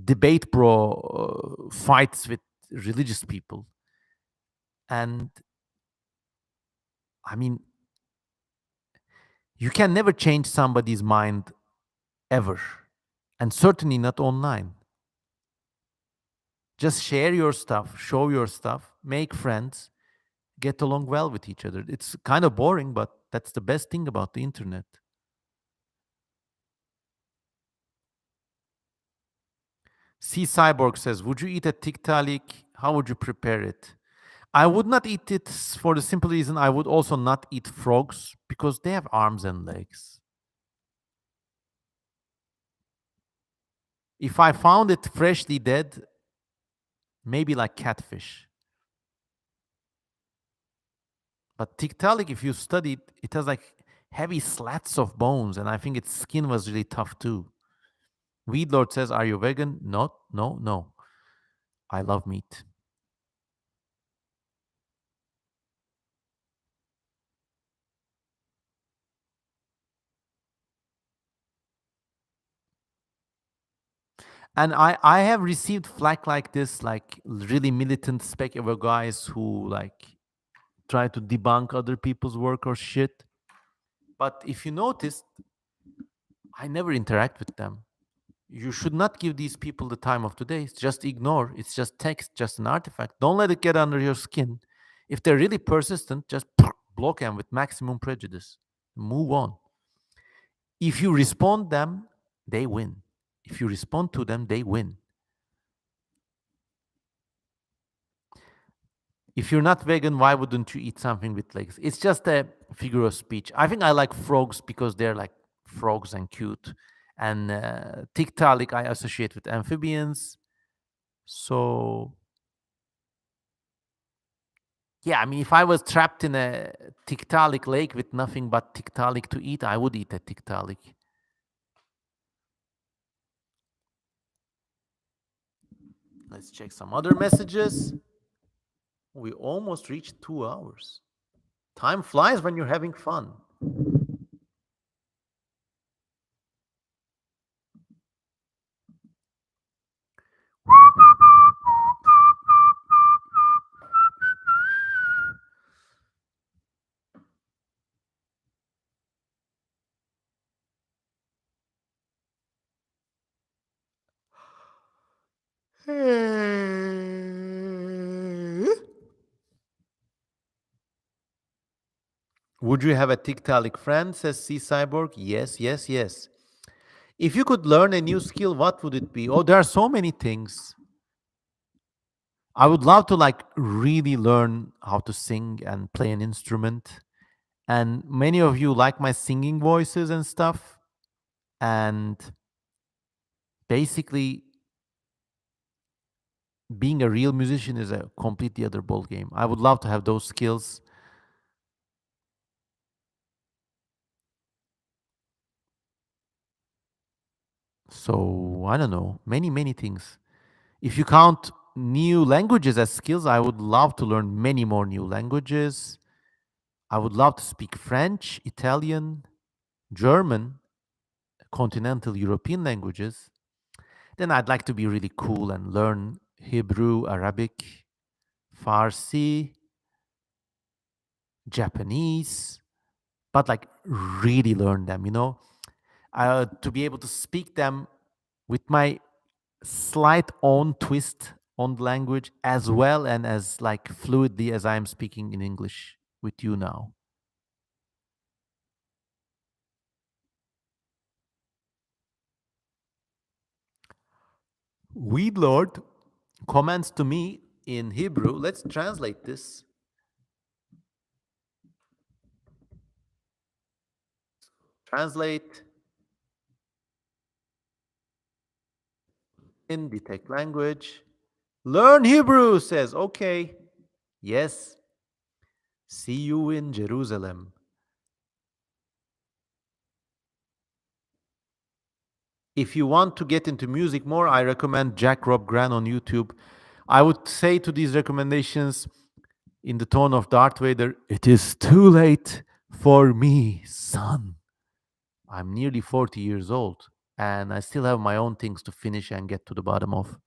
debate bro fights with religious people. And I mean, you can never change somebody's mind ever, and certainly not online. Just share your stuff, show your stuff, make friends, get along well with each other. It's kind of boring, but that's the best thing about the internet. C Cyborg says, would you eat a tiktalik? How would you prepare it? I would not eat it for the simple reason I would also not eat frogs because they have arms and legs. If I found it freshly dead, maybe like catfish. But tiktalik, if you study it, it has like heavy slats of bones, and I think its skin was really tough too. Weed Lord says, are you vegan? No, no, no. I love meat. And I have received flack like this, like really militant speculative guys who like try to debunk other people's work or shit. But if you notice, I never interact with them. You should not give these people the time of today. Just ignore. It's just text, just an artifact. Don't let it get under your skin. If they're really persistent, just block them with maximum prejudice. Move on. If you respond them, they win. If you respond to them, they win. If you're not vegan, why wouldn't you eat something with legs? It's just a figure of speech. I think I like frogs because they're like frogs and cute. And tiktaalik I associate with amphibians. So yeah, I mean, if I was trapped in a tiktaalik lake with nothing but tiktaalik to eat, I would eat a tiktaalik. Let's check some other messages. We almost reached 2 hours. Time flies when you're having fun. Would you have a tiktaalik friend, says C Cyborg? Yes, yes, yes. If you could learn a new skill, what would it be? Oh, there are so many things. I would love to like really learn how to sing and play an instrument. And many of you like my singing voices and stuff. And basically, being a real musician is a completely other ball game. I would love to have those skills. So I don't know, many things. If you count new languages as skills, I would love to learn many more new languages. I would love to speak French, Italian, German, continental European languages. Then I'd like to be really cool and learn Hebrew, Arabic, Farsi, Japanese, but like really learn them, to be able to speak them with my slight own twist on the language as well and as like fluidly as I'm speaking in English with you now. Weed Lord comments to me in Hebrew. Let's translate this. Translate in detect language. Learn Hebrew, says, okay. Yes. See you in Jerusalem. If you want to get into music more, I recommend Jack Rob Gran on YouTube. I would say to these recommendations in the tone of Darth Vader, it is too late for me, son. I'm nearly 40 years old and I still have my own things to finish and get to the bottom of.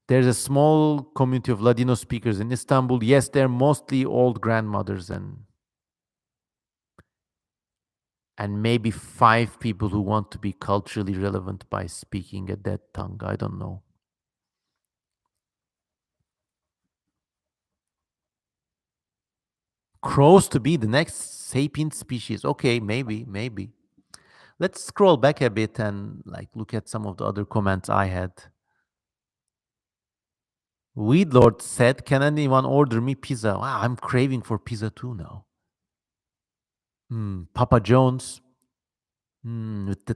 There's a small community of Ladino speakers in Istanbul. Yes, they're mostly old grandmothers and maybe 5 people who want to be culturally relevant by speaking a dead tongue. I don't know. Crows to be the next sapient species. Okay, maybe. Let's scroll back a bit and like look at some of the other comments I had. Weed Lord said, "Can anyone order me pizza?" Wow, I'm craving for pizza too now. Papa John's, with the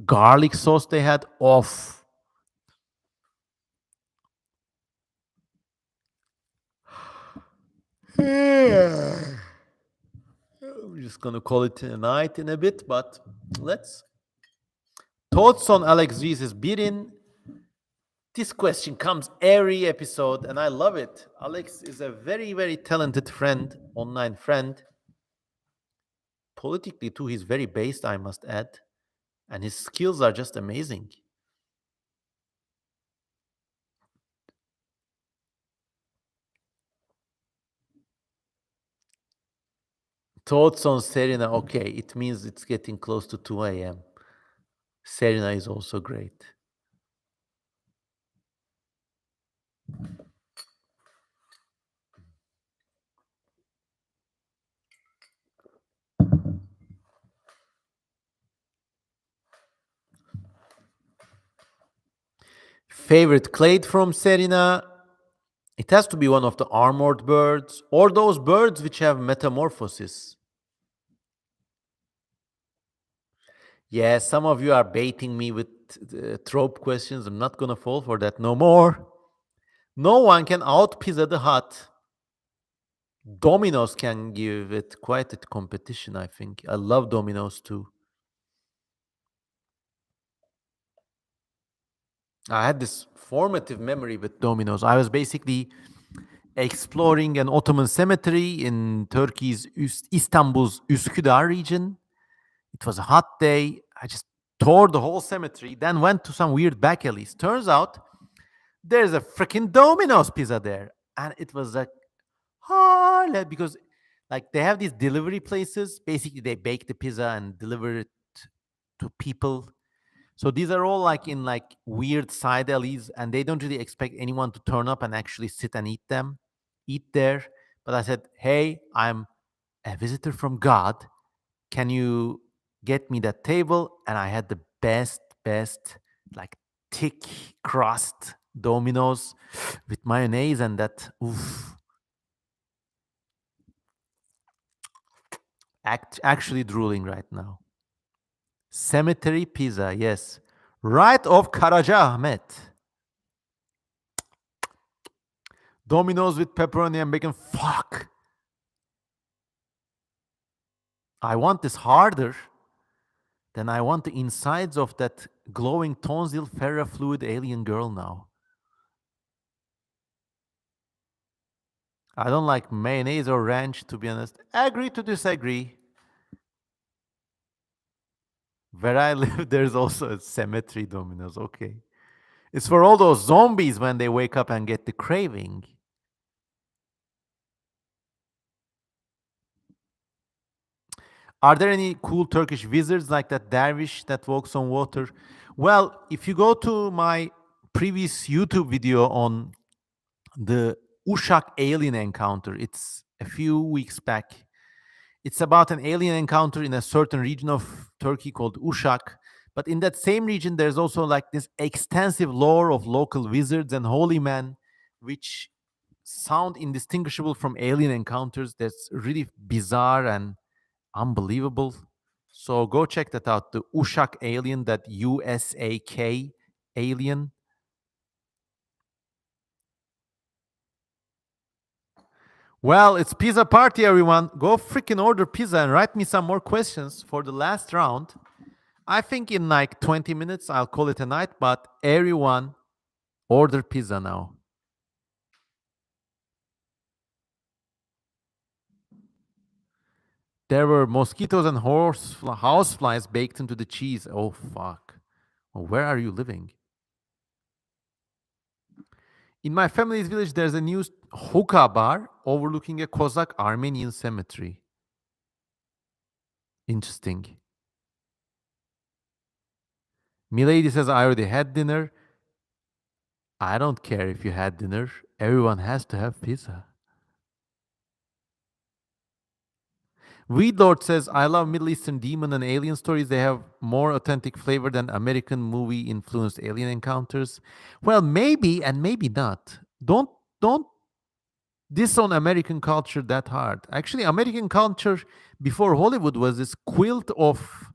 garlic sauce they had off. We're just gonna call it a night in a bit, but let's. Thoughts on Alex Reese's Birin? This question comes every episode, and I love it. Alex is a very, very talented friend online friend. Politically, too, he's very based, I must add, and his skills are just amazing. Thoughts on Serena? Okay, it means it's getting close to 2 a.m. Serena is also great. Favorite clade from Serena? It has to be one of the armored birds or those birds which have metamorphosis. Yeah, some of you are baiting me with trope questions. I'm not gonna fall for that no more. No one can out Pizza the Hut. Domino's can give it quite a competition, I think. I love Domino's too. I had this formative memory with Domino's. I was basically exploring an Ottoman cemetery in Turkey's Istanbul's Üsküdar region. It was a hot day. I just toured the whole cemetery, then went to some weird back alleys. Turns out there's a freaking Domino's pizza there. And it was like, because like they have these delivery places. Basically, they bake the pizza and deliver it to people. So these are all like in like weird side alleys, and they don't really expect anyone to turn up and actually sit and eat there. But I said, hey, I'm a visitor from God. Can you get me that table? And I had the best, like thick crust Dominoes with mayonnaise and that, oof, actually drooling right now. Cemetery pizza, yes. Right off Karaca Ahmet. Dominoes with pepperoni and bacon. Fuck. I want this harder than I want the insides of that glowing tonsil ferrofluid alien girl now. I don't like mayonnaise or ranch, to be honest. Agree to disagree. Where I live, there's also a cemetery Domino's. Okay. It's for all those zombies when they wake up and get the craving. Are there any cool Turkish wizards like that dervish that walks on water? Well, if you go to my previous YouTube video on the Uşak alien encounter, it's a few weeks back. It's about an alien encounter in a certain region of Turkey called Uşak. But in that same region, there's also like this extensive lore of local wizards and holy men, which sound indistinguishable from alien encounters. That's really bizarre and unbelievable. So go check that out. The Uşak alien, that USAK alien. Well, it's pizza party, everyone. Go freaking order pizza and write me some more questions for the last round. I think in like 20 minutes, I'll call it a night, but everyone order pizza now. There were mosquitoes and house flies baked into the cheese. Oh, fuck. Oh, where are you living? In my family's village, there's a new hookah bar overlooking a Cossack Armenian cemetery. Interesting. Milady says, I already had dinner. I don't care if you had dinner. Everyone has to have pizza. Weed Lord says, I love Middle Eastern demon and alien stories. They have more authentic flavor than American movie influenced alien encounters. Well, maybe and maybe not. Don't disown American culture that hard. Actually, American culture before Hollywood was this quilt of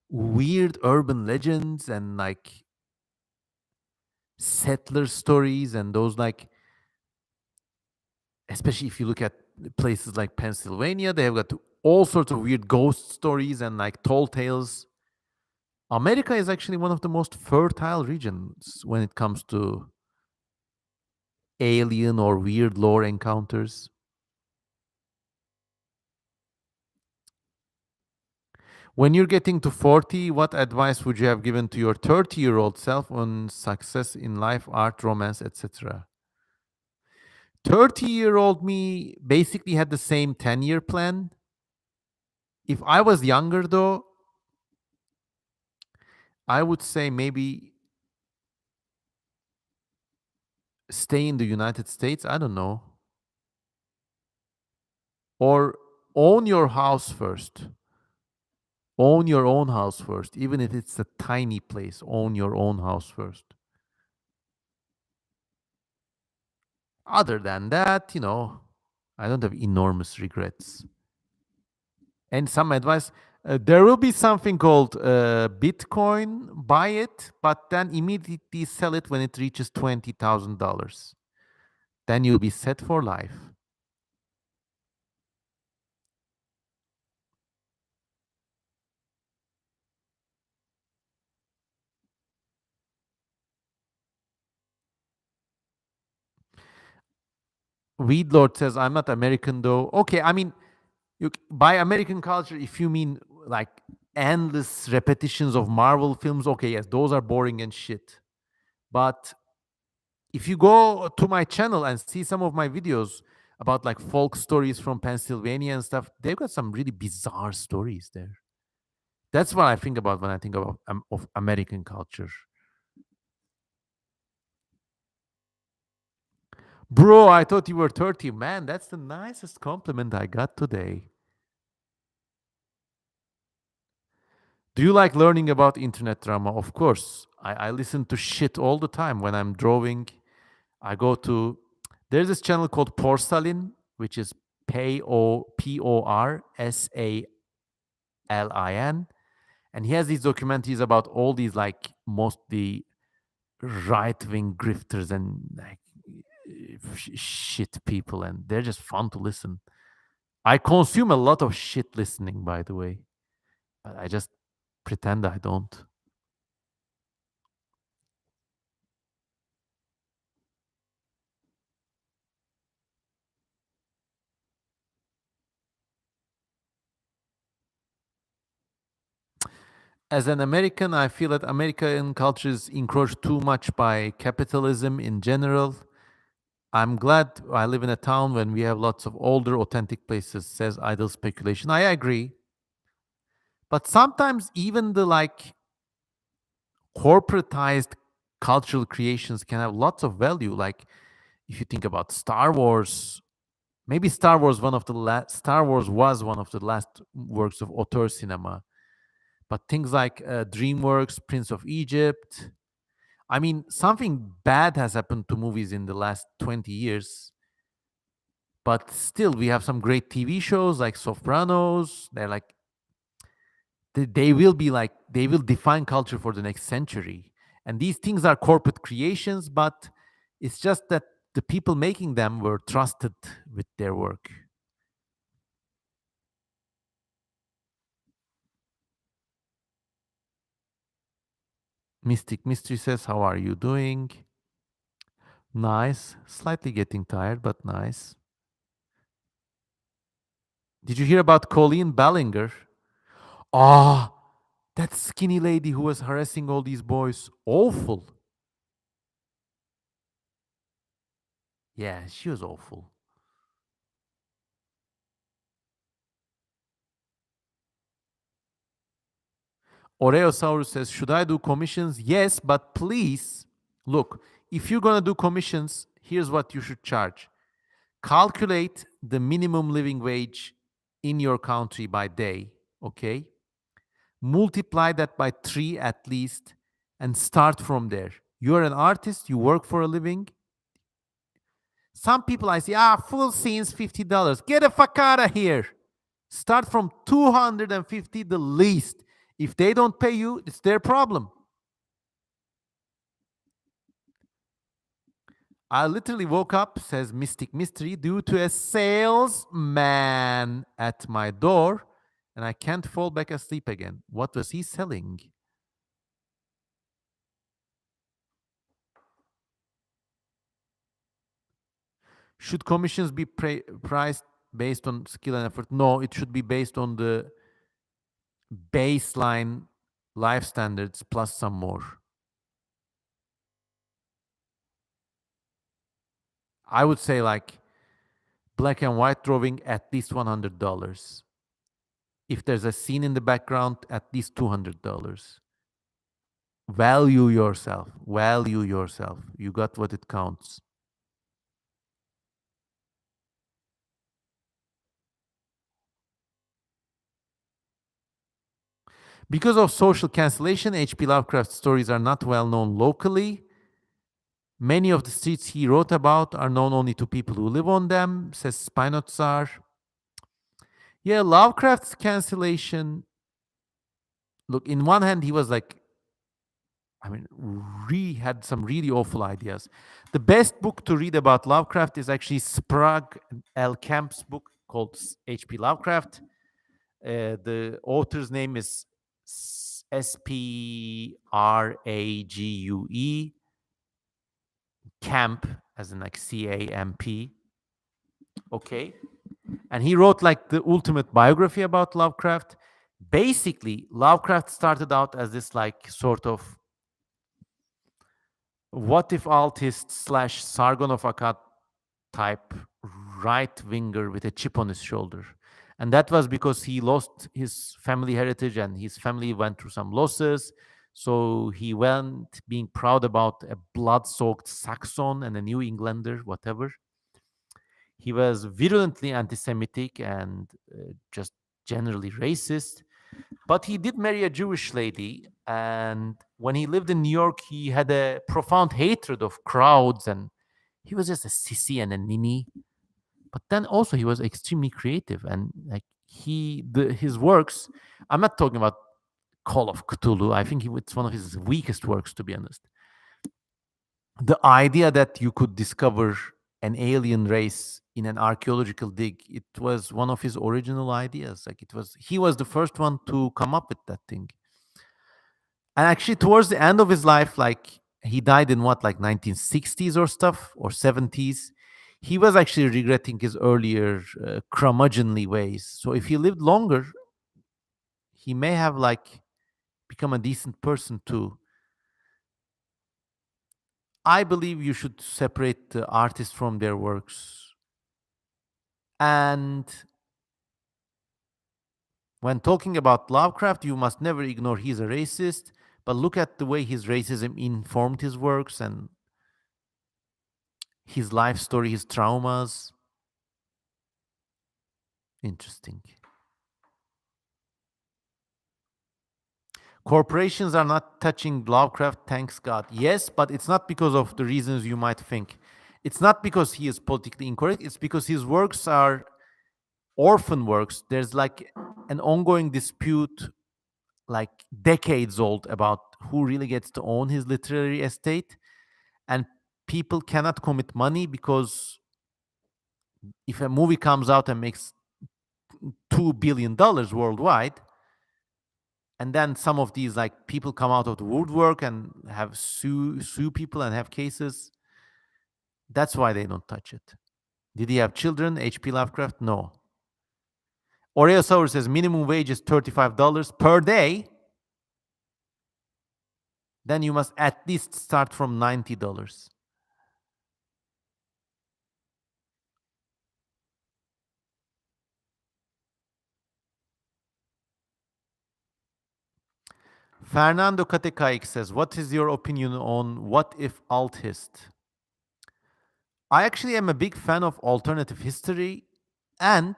weird urban legends and like settler stories and those like, especially if you look at places like Pennsylvania, they have got all sorts of weird ghost stories and like tall tales. America is actually one of the most fertile regions when it comes to alien or weird lore encounters. When you're getting to 40, what advice would you have given to your 30-year-old self on success in life, art, romance, etc.? 30-year-old me basically had the same 10-year plan. If I was younger, though, I would say maybe stay in the United States. I don't know. Or own your house first. Own your own house first. Even if it's a tiny place, own your own house first. Other than that, I don't have enormous regrets. And some advice, there will be something called Bitcoin. Buy it, but then immediately sell it when it reaches $20,000. Then you'll be set for life. Weed Lord says, I'm not American though. Okay, I mean, by American culture, if you mean like endless repetitions of Marvel films, okay, yes, those are boring and shit. But if you go to my channel and see some of my videos about like folk stories from Pennsylvania and stuff, they've got some really bizarre stories there. That's what I think about when I think about of American culture. Bro, I thought you were 30. Man, that's the nicest compliment I got today. Do you like learning about internet drama? Of course. I listen to shit all the time when I'm drawing. I go to, there's this channel called Porcelain, which is Porsalin. And he has these documentaries about all these like mostly right wing grifters and like shit people. And they're just fun to listen. I consume a lot of shit listening, by the way, but I just pretend I don't. As an American, I feel that American culture is encroached too much by capitalism in general. I'm glad I live in a town when we have lots of older, authentic places, says idle speculation. I agree. But sometimes even the like corporatized cultural creations can have lots of value. Like if you think about Star Wars, maybe Star Wars was one of the last works of auteur cinema. But things like DreamWorks, Prince of Egypt, I mean, something bad has happened to movies in the last 20 years, but still, we have some great TV shows like Sopranos. They're like, they will be like, they will define culture for the next century. And these things are corporate creations, but it's just that the people making them were trusted with their work. Mystic Mystery says, how are you doing? Nice. Slightly getting tired, but nice. Did you hear about Colleen Ballinger? Ah, that skinny lady who was harassing all these boys. Awful. Yeah, she was awful. Oreosaurus says, should I do commissions? Yes, but please, look, if you're going to do commissions, here's what you should charge. Calculate the minimum living wage in your country by day, okay? Multiply that by 3 at least and start from there. You're an artist, you work for a living. Some people I see, full scenes, $50. Get the fuck out of here. Start from 250 the least. If they don't pay you, it's their problem. I literally woke up, says Mystic Mystery, due to a salesman at my door, and I can't fall back asleep again. What was he selling? Should commissions be priced based on skill and effort? No, it should be based on the baseline life standards plus some more. I would say like black and white drawing at least $100. If there's a scene in the background, at least $200. Value yourself. Value yourself. You got what it counts. Because of social cancellation, H.P. Lovecraft's stories are not well known locally. Many of the streets he wrote about are known only to people who live on them, says Spinotzar. Yeah, Lovecraft's cancellation. Look, in one hand, he was like, I mean, had some really awful ideas. The best book to read about Lovecraft is actually Sprague L. Camp's book called H.P. Lovecraft. The author's name is Sprague, Camp, as in like CAMP. Okay. And he wrote like the ultimate biography about Lovecraft. Basically, Lovecraft started out as this like sort of what if altist slash Sargon of Akkad type right winger with a chip on his shoulder. And that was because he lost his family heritage and his family went through some losses. So he went being proud about a blood soaked Saxon and a New Englander, whatever. He was virulently anti Semitic and just generally racist. But he did marry a Jewish lady. And when he lived in New York, he had a profound hatred of crowds and he was just a sissy and a ninny. But then also he was extremely creative and like his works. I'm not talking about Call of Cthulhu. I think it's one of his weakest works, to be honest. The idea that you could discover an alien race in an archaeological dig, it was one of his original ideas. Like he was the first one to come up with that thing. And actually, towards the end of his life, like he died in what, like 1960s or stuff or 70s. He was actually regretting his earlier curmudgeonly ways. So if he lived longer, he may have like become a decent person too. I believe you should separate the artists from their works. And when talking about Lovecraft, you must never ignore he's a racist, but look at the way his racism informed his works and his life story, his traumas. Interesting. Corporations are not touching Lovecraft, thanks God. Yes, but it's not because of the reasons you might think. It's not because he is politically incorrect, it's because his works are orphan works. There's like an ongoing dispute, like decades old, about who really gets to own his literary estate. And people cannot commit money because if a movie comes out and makes $2 billion worldwide, and then some of these like people come out of the woodwork and have sue people and have cases, that's why they don't touch it. Did he have children? HP Lovecraft? No. Oreo Sour says minimum wage is $35 per day. Then you must at least start from $90. Fernando Katekaik says, what is your opinion on what if altist? I actually am a big fan of alternative history, and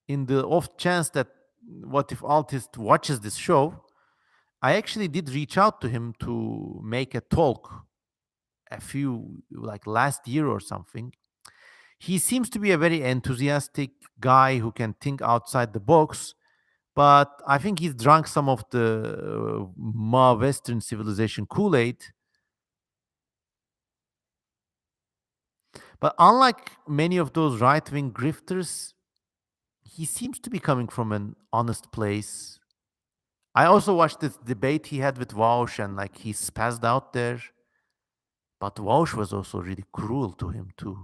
in the off chance that what if altist watches this show, I actually did reach out to him to make a talk a few, like last year or something. He seems to be a very enthusiastic guy who can think outside the box, but I think he's drunk some of the Ma Western civilization Kool Aid. But unlike many of those right wing grifters, he seems to be coming from an honest place. I also watched this debate he had with Walsh and like he spazzed out there. But Walsh was also really cruel to him too.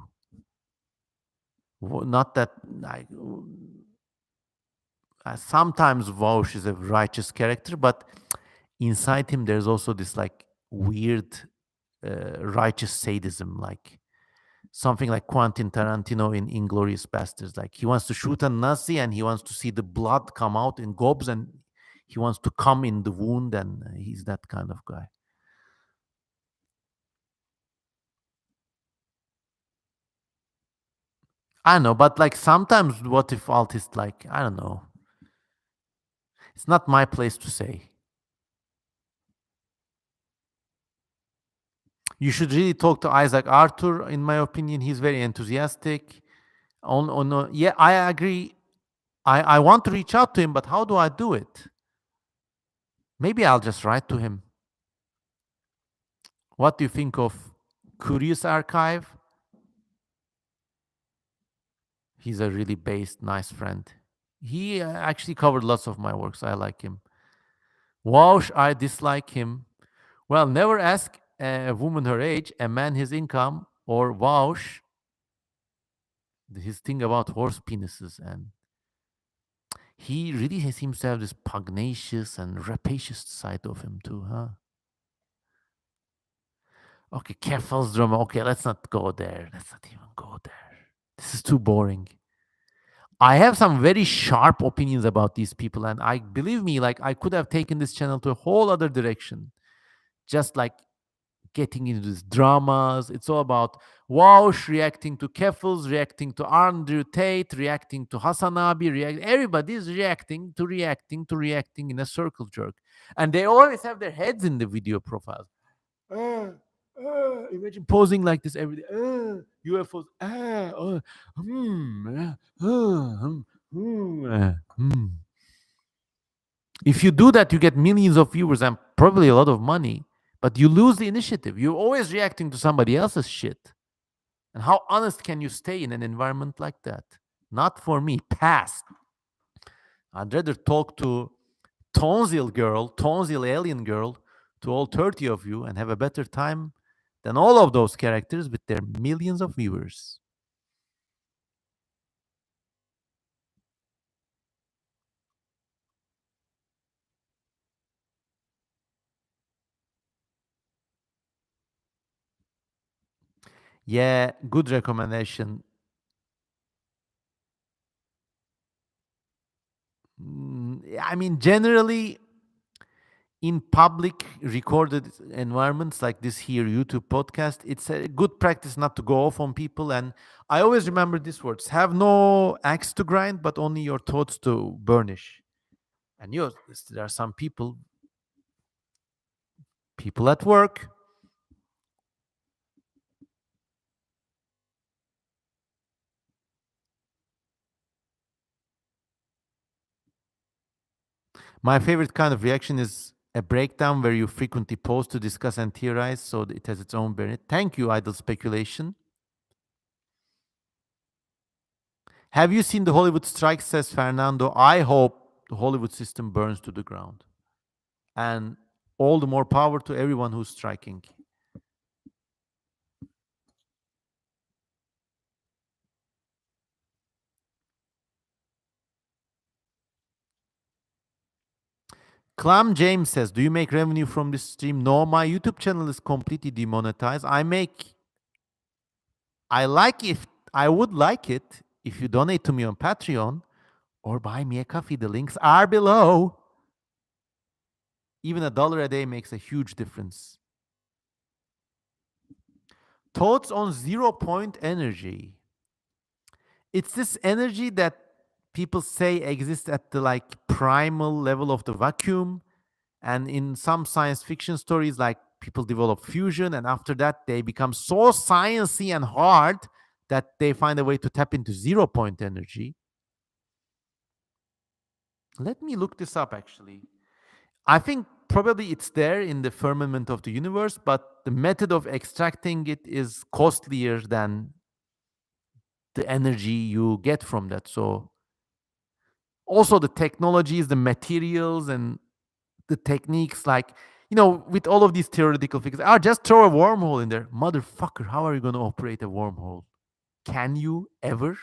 Not that Sometimes Vaush is a righteous character, but inside him there's also this like weird righteous sadism, like something like Quentin Tarantino in Inglorious Bastards. Like he wants to shoot a Nazi and he wants to see the blood come out in gobs and he wants to come in the wound, and he's that kind of guy. I don't know, but like sometimes what if alt is like, I don't know. It's not my place to say. You should really talk to Isaac Arthur. In my opinion, he's very enthusiastic. Yeah, I agree. I want to reach out to him, but how do I do it? Maybe I'll just write to him. What do you think of Curious Archive? He's a really based, nice friend. He actually covered lots of my works. I like him. Waush, I dislike him. Well, never ask a woman her age, a man his income, or Waush, his thing about horse penises. And he really seems to have this pugnacious and rapacious side of him too, huh? Okay, Keffel's drama. Okay, let's not go there. Let's not even go there. This is too boring. I have some very sharp opinions about these people, and I believe me, like I could have taken this channel to a whole other direction. Just like getting into these dramas. It's all about Waush reacting to Keffels, reacting to Andrew Tate, reacting to Hasanabi, everybody's reacting in a circle jerk. And they always have their heads in the video profiles. Imagine posing like this every day. UFOs. If you do that, you get millions of viewers and probably a lot of money, but you lose the initiative. You're always reacting to somebody else's shit. And how honest can you stay in an environment like that? Not for me. Pass. I'd rather talk to Tonsil alien girl, to all 30 of you and have a better time than all of those characters with their millions of viewers. Yeah, good recommendation. I mean, generally, in public recorded environments like this here YouTube podcast, it's a good practice not to go off on people. And I always remember these words: have no axe to grind, but only your thoughts to burnish. And there are some people at work. My favorite kind of reaction is a breakdown where you frequently pause to discuss and theorize, so it has its own merit. Thank you, idle speculation. Have you seen the Hollywood strike? Says Fernando. I hope the Hollywood system burns to the ground. And all the more power to everyone who's striking. Clam James says, do you make revenue from this stream? No, my YouTube channel is completely demonetized. I like if I would like it if you donate to me on Patreon or buy me a coffee. The links are below. Even $1 a day makes a huge difference. Thoughts on 0 point energy. It's this energy that people say exists at the like primal level of the vacuum. And in some science fiction stories, like people develop fusion, and after that, they become so sciencey and hard that they find a way to tap into 0 point energy. Let me look this up actually. I think probably it's there in the firmament of the universe, but the method of extracting it is costlier than the energy you get from that. So also the technologies, the materials, and the techniques, like, with all of these theoretical figures, just throw a wormhole in there. Motherfucker, how are you going to operate a wormhole? Can you ever?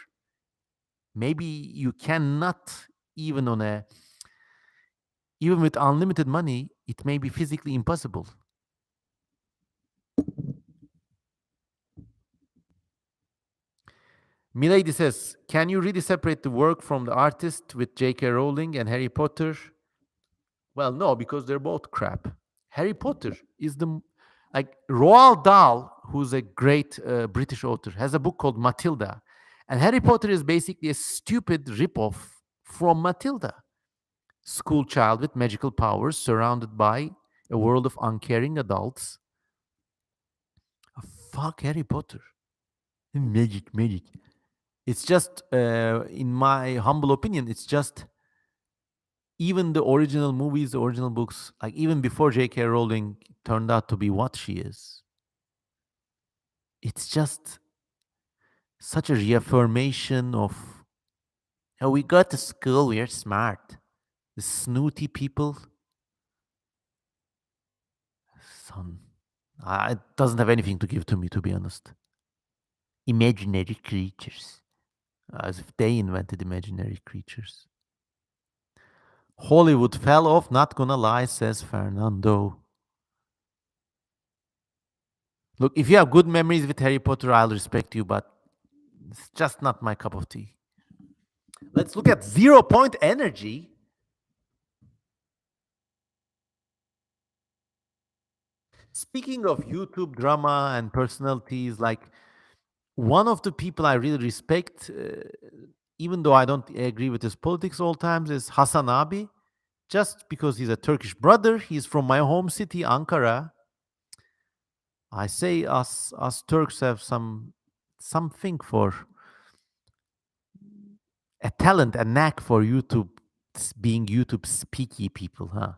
Maybe you cannot even on a even with unlimited money, it may be physically impossible. Milady says, "Can you really separate the work from the artist with J.K. Rowling and Harry Potter?" Well, no, because they're both crap. Harry Potter is like Roald Dahl, who's a great British author, has a book called Matilda, and Harry Potter is basically a stupid ripoff from Matilda. School child with magical powers, surrounded by a world of uncaring adults. Fuck Harry Potter. Magic, magic. It's just, in my humble opinion, it's just even the original movies, the original books, like even before J.K. Rowling turned out to be what she is, it's just such a reaffirmation of, oh, we got to school, we're smart. The snooty people, son, it doesn't have anything to give to me, to be honest. Imaginary creatures, as if they invented imaginary creatures. Hollywood fell off, not gonna lie, says Fernando. Look, if you have good memories with Harry Potter, I'll respect you, but it's just not my cup of tea. Let's look at 0 point energy. Speaking of YouTube drama and personalities, like one of the people I really respect, even though I don't agree with his politics all times, is Hasan Abi. Just because he's a Turkish brother, he's from my home city, Ankara. I say us Turks have something for a talent, a knack for YouTube, being YouTube speaky people, huh?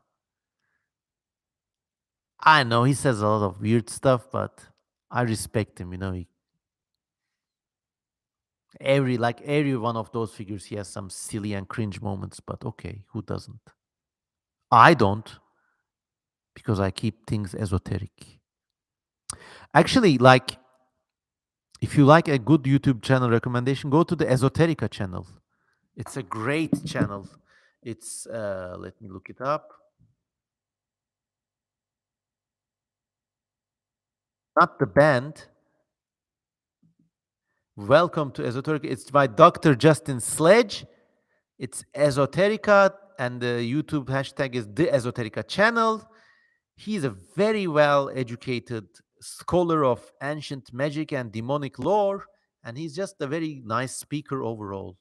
I know he says a lot of weird stuff, but I respect him. Every one of those figures, he has some silly and cringe moments. But okay, who doesn't? I don't, because I keep things esoteric. Actually, like if you like a good YouTube channel recommendation, go to the Esoterica channel. It's a great channel. It's let me look it up. Not the band. Welcome to Esoterica. It's by Dr. Justin Sledge. It's Esoterica, and the YouTube hashtag is the Esoterica channel. He's a very well educated scholar of ancient magic and demonic lore, and he's just a very nice speaker overall.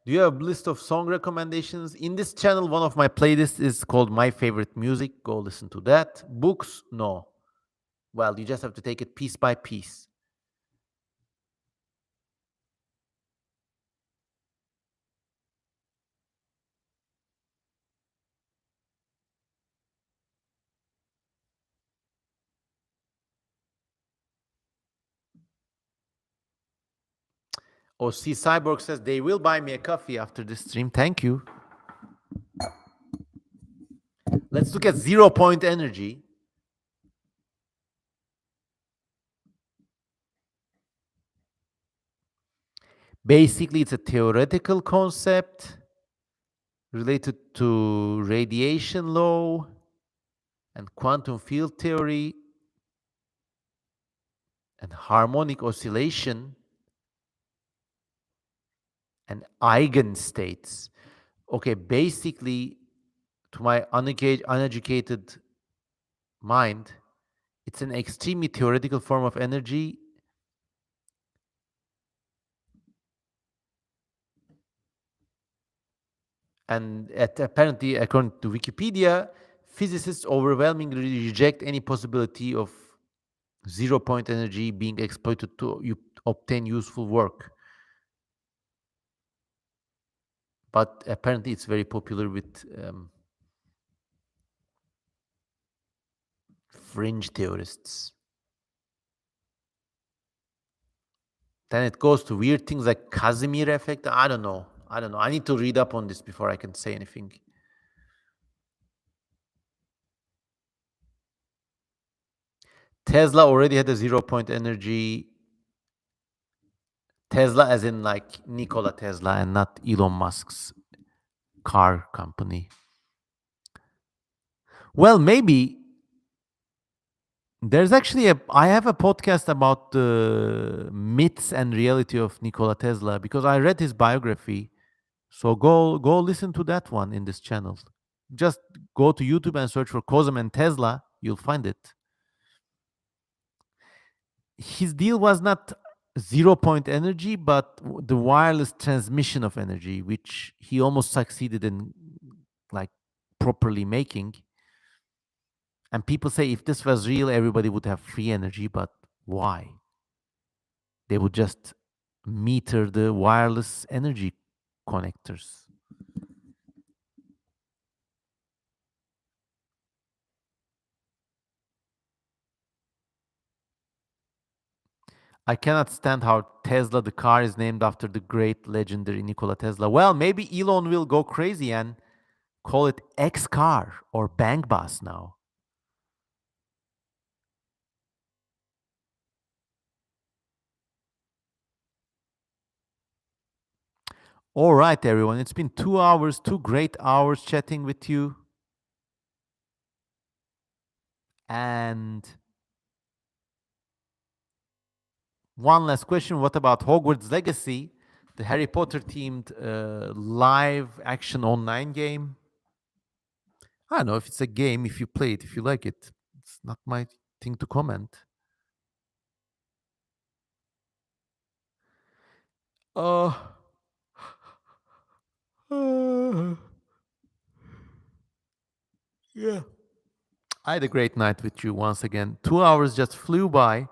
Do you have a list of song recommendations? In this channel, one of my playlists is called My Favorite Music. Go listen to that. Books? No. Well, you just have to take it piece by piece. OC Cyborg says they will buy me a coffee after this stream. Thank you. Let's look at 0 point energy. Basically, it's a theoretical concept related to radiation law and quantum field theory and harmonic oscillation and eigenstates. Okay, basically, to my uneducated mind, it's an extremely theoretical form of energy. And apparently, according to Wikipedia, physicists overwhelmingly reject any possibility of 0 point energy being exploited to obtain useful work. But apparently, it's very popular with fringe theorists. Then it goes to weird things like Casimir effect. I don't know. I need to read up on this before I can say anything. Tesla already had a 0 point energy. Tesla, as in like Nikola Tesla, and not Elon Musk's car company. Well, maybe there's actually a. I have a podcast about the myths and reality of Nikola Tesla because I read his biography. So go listen to that one in this channel. Just go to YouTube and search for Cosm and Tesla. You'll find it. His deal was not zero point energy, but the wireless transmission of energy, which he almost succeeded in, like, properly making. And people say if this was real, everybody would have free energy, but why? They would just meter the wireless energy connectors. I cannot stand how Tesla, the car, is named after the great legendary Nikola Tesla. Well, maybe Elon will go crazy and call it X car or Bang Bus now. All right, everyone. It's been 2 hours, 2 great hours chatting with you. And one last question. What about Hogwarts Legacy, the Harry Potter themed live action online game? I don't know if it's a game, if you play it, if you like it. It's not my thing to comment. Uh, uh, yeah. I had a great night with you once again. 2 hours just flew by,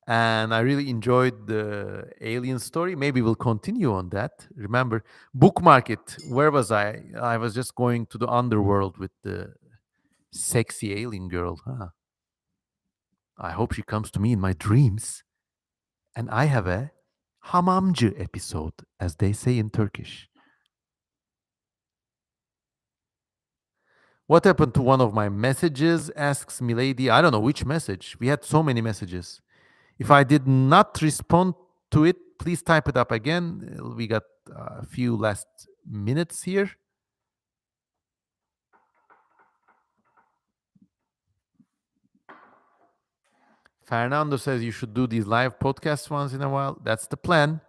and I really enjoyed the alien story. Maybe we'll continue on that. Remember, bookmark it. Where was I? I was just going to the underworld with the sexy alien girl. Huh? I hope she comes to me in my dreams. And I have a hamamcı episode, as they say in Turkish. What happened to one of my messages? Asks Milady. I don't know which message. We had so many messages. If I did not respond to it, please type it up again. We got a few last minutes here. Fernando says you should do these live podcasts once in a while. That's the plan.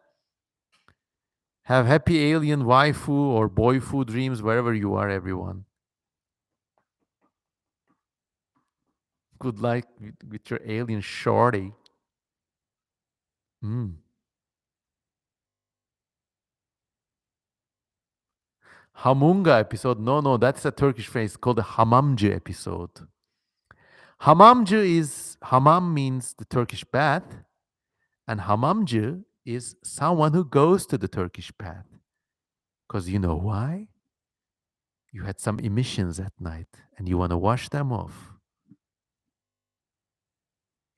Have happy alien waifu or boyfu dreams wherever you are, everyone. Good luck with your alien shorty. Mm. Hamunga episode. No, that's a Turkish phrase called the hamamcı episode. Hamam means the Turkish bath, and hamamcı is someone who goes to the Turkish bath. Because you know why? You had some emissions at night and you want to wash them off.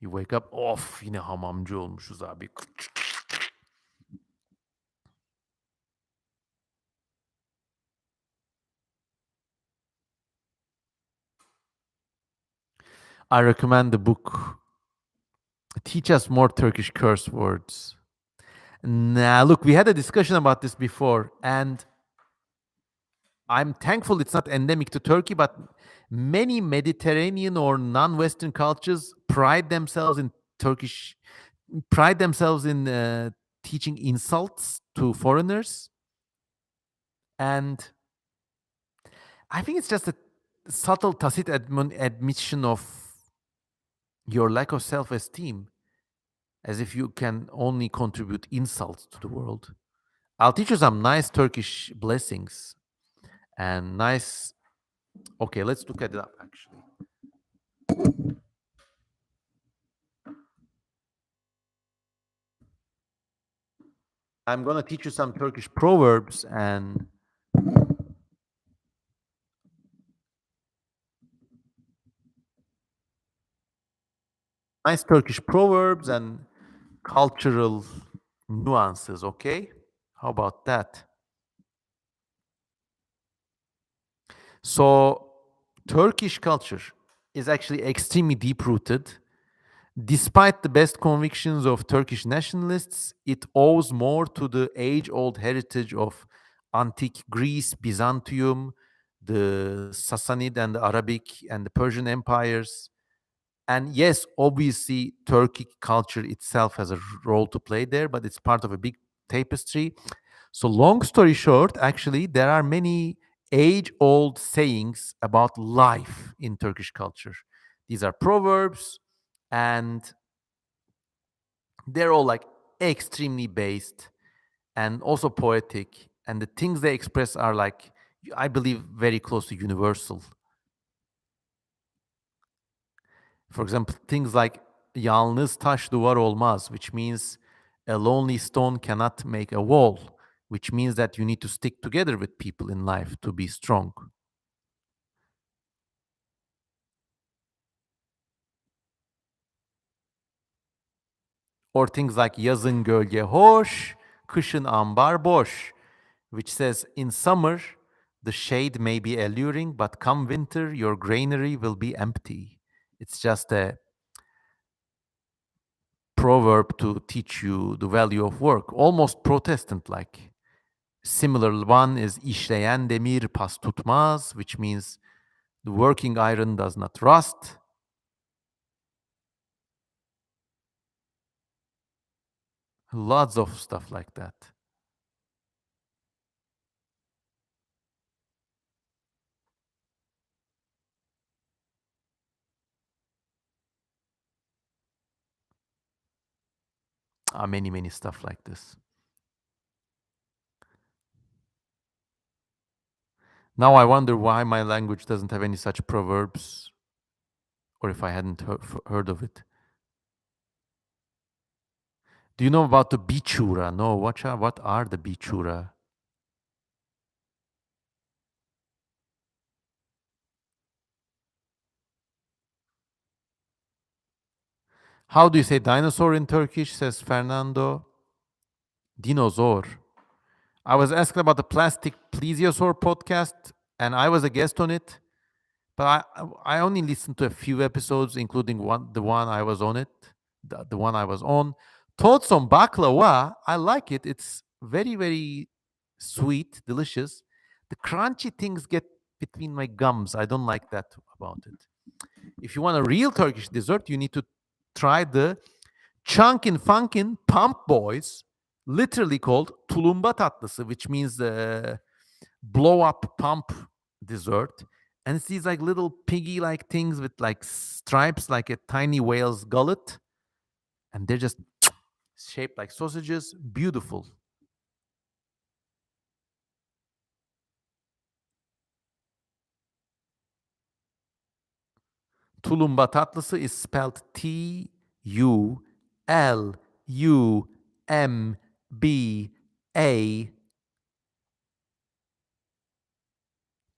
You wake up, of yine hamamcı olmuşuz abi. I recommend the book. Teach us more Turkish curse words. Now, look, we had a discussion about this before, and I'm thankful it's not endemic to Turkey, but many Mediterranean or non-Western cultures Turkish, pride themselves in teaching insults to foreigners, and I think it's just a subtle, tacit admission of your lack of self-esteem, as if you can only contribute insults to the world. I'll teach you some nice Turkish blessings and nice. Okay, let's look at it up actually. I'm gonna teach you some Turkish proverbs and nice Turkish proverbs and cultural nuances, okay? How about that? So, Turkish culture is actually extremely deep rooted. Despite the best convictions of Turkish nationalists, it owes more to the age old heritage of antique Greece, Byzantium, the Sassanid and the Arabic and the Persian empires. And yes, obviously, Turkic culture itself has a role to play there, but it's part of a big tapestry. So, long story short, actually, there are many age old sayings about life in Turkish culture. These are proverbs, and they're all like extremely based and also poetic. And the things they express are like, I believe, very close to universal. For example, things like yalnız taş duvar olmaz, which means a lonely stone cannot make a wall, which means that you need to stick together with people in life to be strong. Or things like yazın gölge hoş, kışın ambar boş, which says in summer the shade may be alluring, but come winter your granary will be empty. It's just a proverb to teach you the value of work, almost Protestant like. Similar one is işleyen demir pas tutmaz, which means the working iron does not rust. Lots of stuff like that. Many, many stuff like this. Now I wonder why my language doesn't have any such proverbs, or if I hadn't heard of it. Do you know about the bichura? No, what are the bichura? How do you say dinosaur in Turkish? Says Fernando. Dinosaur. I was asking about the plastic plesiosaur podcast, and I was a guest on it, but I only listened to a few episodes, including the one I was on it, the one I was on. Thoughts on baklava? I like it. It's very very sweet, delicious. The crunchy things get between my gums. I don't like that about it. If you want a real Turkish dessert, you need to try the Chunkin Funkin Pump Boys, literally called tulumba tatlısı, which means the blow up pump dessert. And it's these like little piggy like things with like stripes like a tiny whale's gullet. And they're just shaped like sausages. Beautiful. Tulumba tatlısı is spelled Tulumba.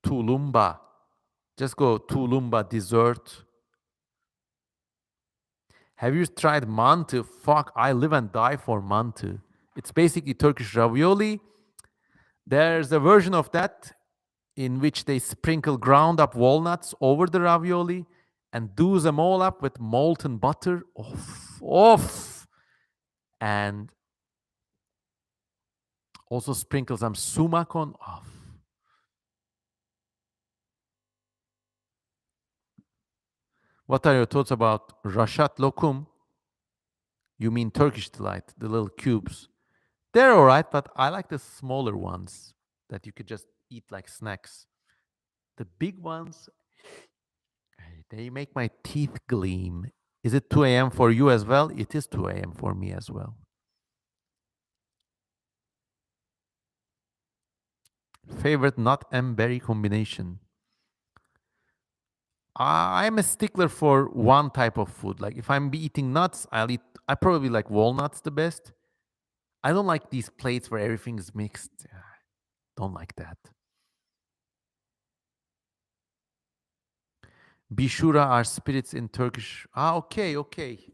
Tulumba. Just go Tulumba dessert. Have you tried mantı? Fuck, I live and die for mantı. It's basically Turkish ravioli. There's a version of that in which they sprinkle ground up walnuts over the ravioli and do them all up with molten butter. Off. And also sprinkle some sumac on. Off. What are your thoughts about Rashat Lokum? You mean Turkish delight, the little cubes. They're all right, but I like the smaller ones that you could just eat like snacks. The big ones, they make my teeth gleam. Is it 2 a.m. for you as well? It is 2 a.m. for me as well. Favorite nut and berry combination. I'm a stickler for one type of food. Like if I'm eating nuts, I probably like walnuts the best. I don't like these plates where everything's mixed. Don't like that. Bishura are spirits in Turkish. Okay, okay.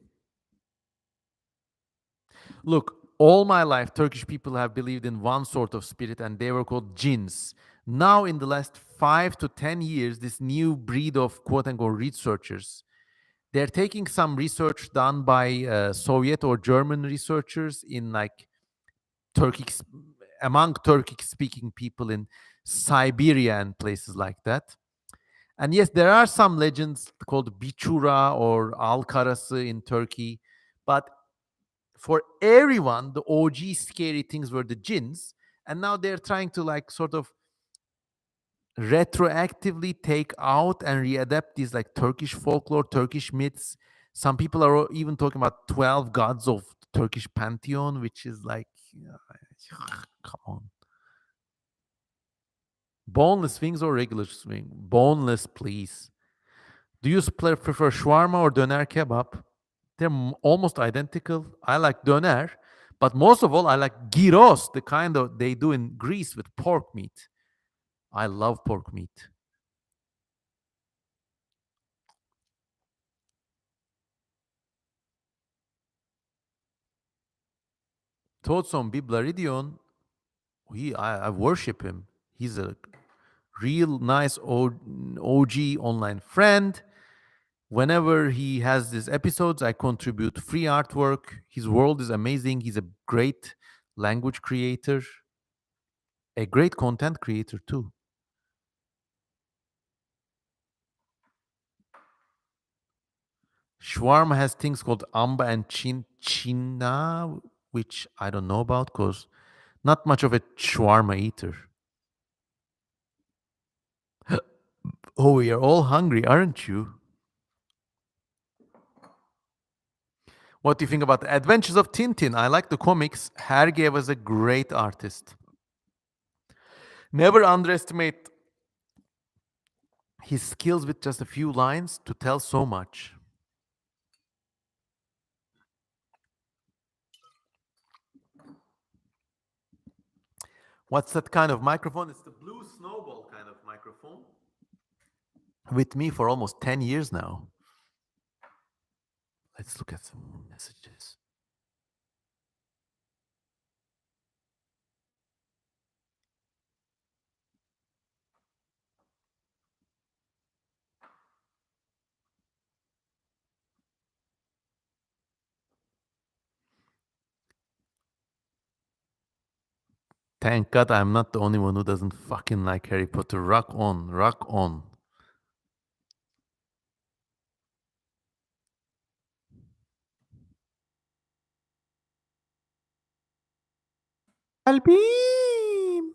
Look, all my life, Turkish people have believed in one sort of spirit and they were called jinns. Now, in the last 5 to 10 years, this new breed of quote unquote researchers, They're taking some research done by Soviet or German researchers in like Turkic among Turkic speaking people in Siberia and places like that. And yes, there are some legends called Bichura or Al Karası in Turkey, but for everyone, the OG scary things were the jinns, and now they're trying to like sort of retroactively take out and readapt these like Turkish folklore, Turkish myths. Some people are even talking about 12 gods of Turkish pantheon, which is like, come on. Boneless wings or regular wing? Boneless, please. Do you prefer shawarma or döner kebab? They're almost identical. I like döner, but most of all, I like gyros, the kind of they do in Greece with pork meat. I love pork meat. Totson Biblaridion, I worship him. He's a real nice OG online friend. Whenever he has these episodes, I contribute free artwork. His world is amazing. He's a great language creator, a great content creator too. Shawarma has things called amba and china, which I don't know about because not much of a shawarma eater. Oh, you're all hungry, aren't you? What do you think about the Adventures of Tintin? I like the comics. Hergé was a great artist. Never underestimate his skills with just a few lines to tell so much. What's that kind of microphone? It's the blue snowball kind of microphone. With me for almost 10 years now. Let's look at some messages. Thank God I'm not the only one who doesn't fucking like Harry Potter. Rock on, rock on. Alpine!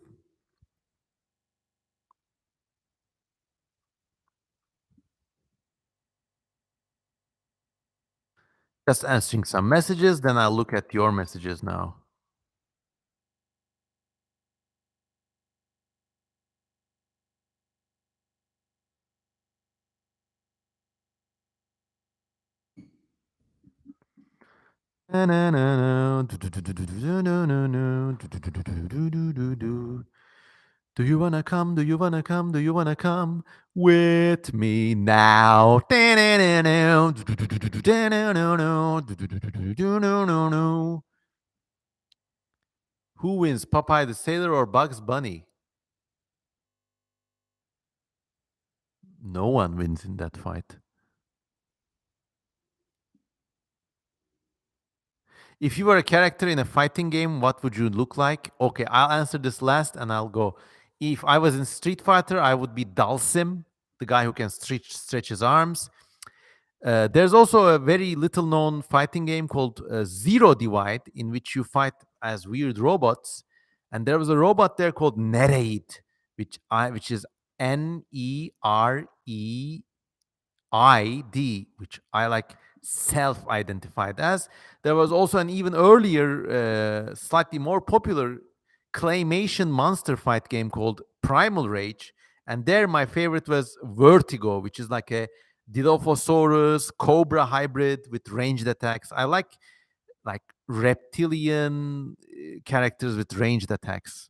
Just answering some messages, then I'll look at your messages now. Do you wanna come? Do you wanna come? Do you wanna come with me now? Who wins, Popeye the Sailor or Bugs Bunny? No one wins in that fight. If you were a character in a fighting game, what would you look like? Okay, I'll answer this last and I'll go. If I was in Street Fighter, I would be Dalsim, the guy who can stretch his arms. There's also a very little known fighting game called Zero Divide, in which you fight as weird robots. And there was a robot there called Nereid, which is NEREID, which I like self-identified as. There was also an even earlier, slightly more popular claymation monster fight game called Primal Rage, and there my favorite was Vertigo, which is like a Dilophosaurus Cobra hybrid with ranged attacks. I like reptilian characters with ranged attacks.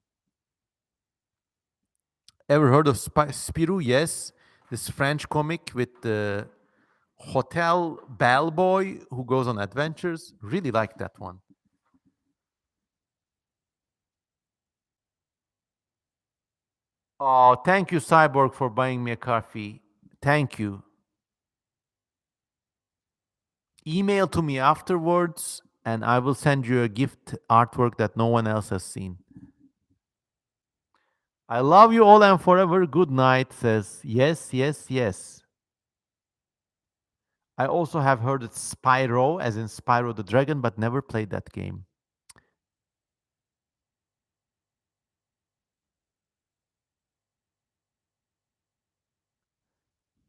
Ever heard of Spirou? Yes, this French comic with the hotel bellboy who goes on adventures. Really like that one. Oh, thank you, Cyborg, for buying me a coffee. Thank you. Email to me afterwards, and I will send you a gift artwork that no one else has seen. I love you all and forever. Good night, says yes, yes, yes. I also have heard it Spyro, as in Spyro the Dragon, but never played that game.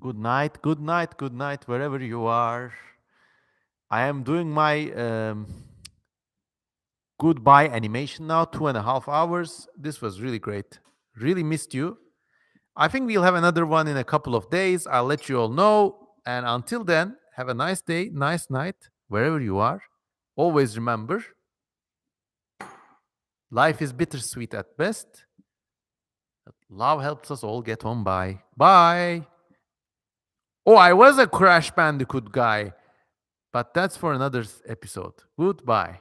Good night, good night, good night, wherever you are. I am doing my goodbye animation now, 2.5 hours. This was really great. Really missed you. I think we'll have another one in a couple of days. I'll let you all know. And until then, have a nice day, nice night, wherever you are. Always remember, life is bittersweet at best. But love helps us all get on by. Bye. Oh, I was a Crash Bandicoot guy, but that's for another episode. Goodbye.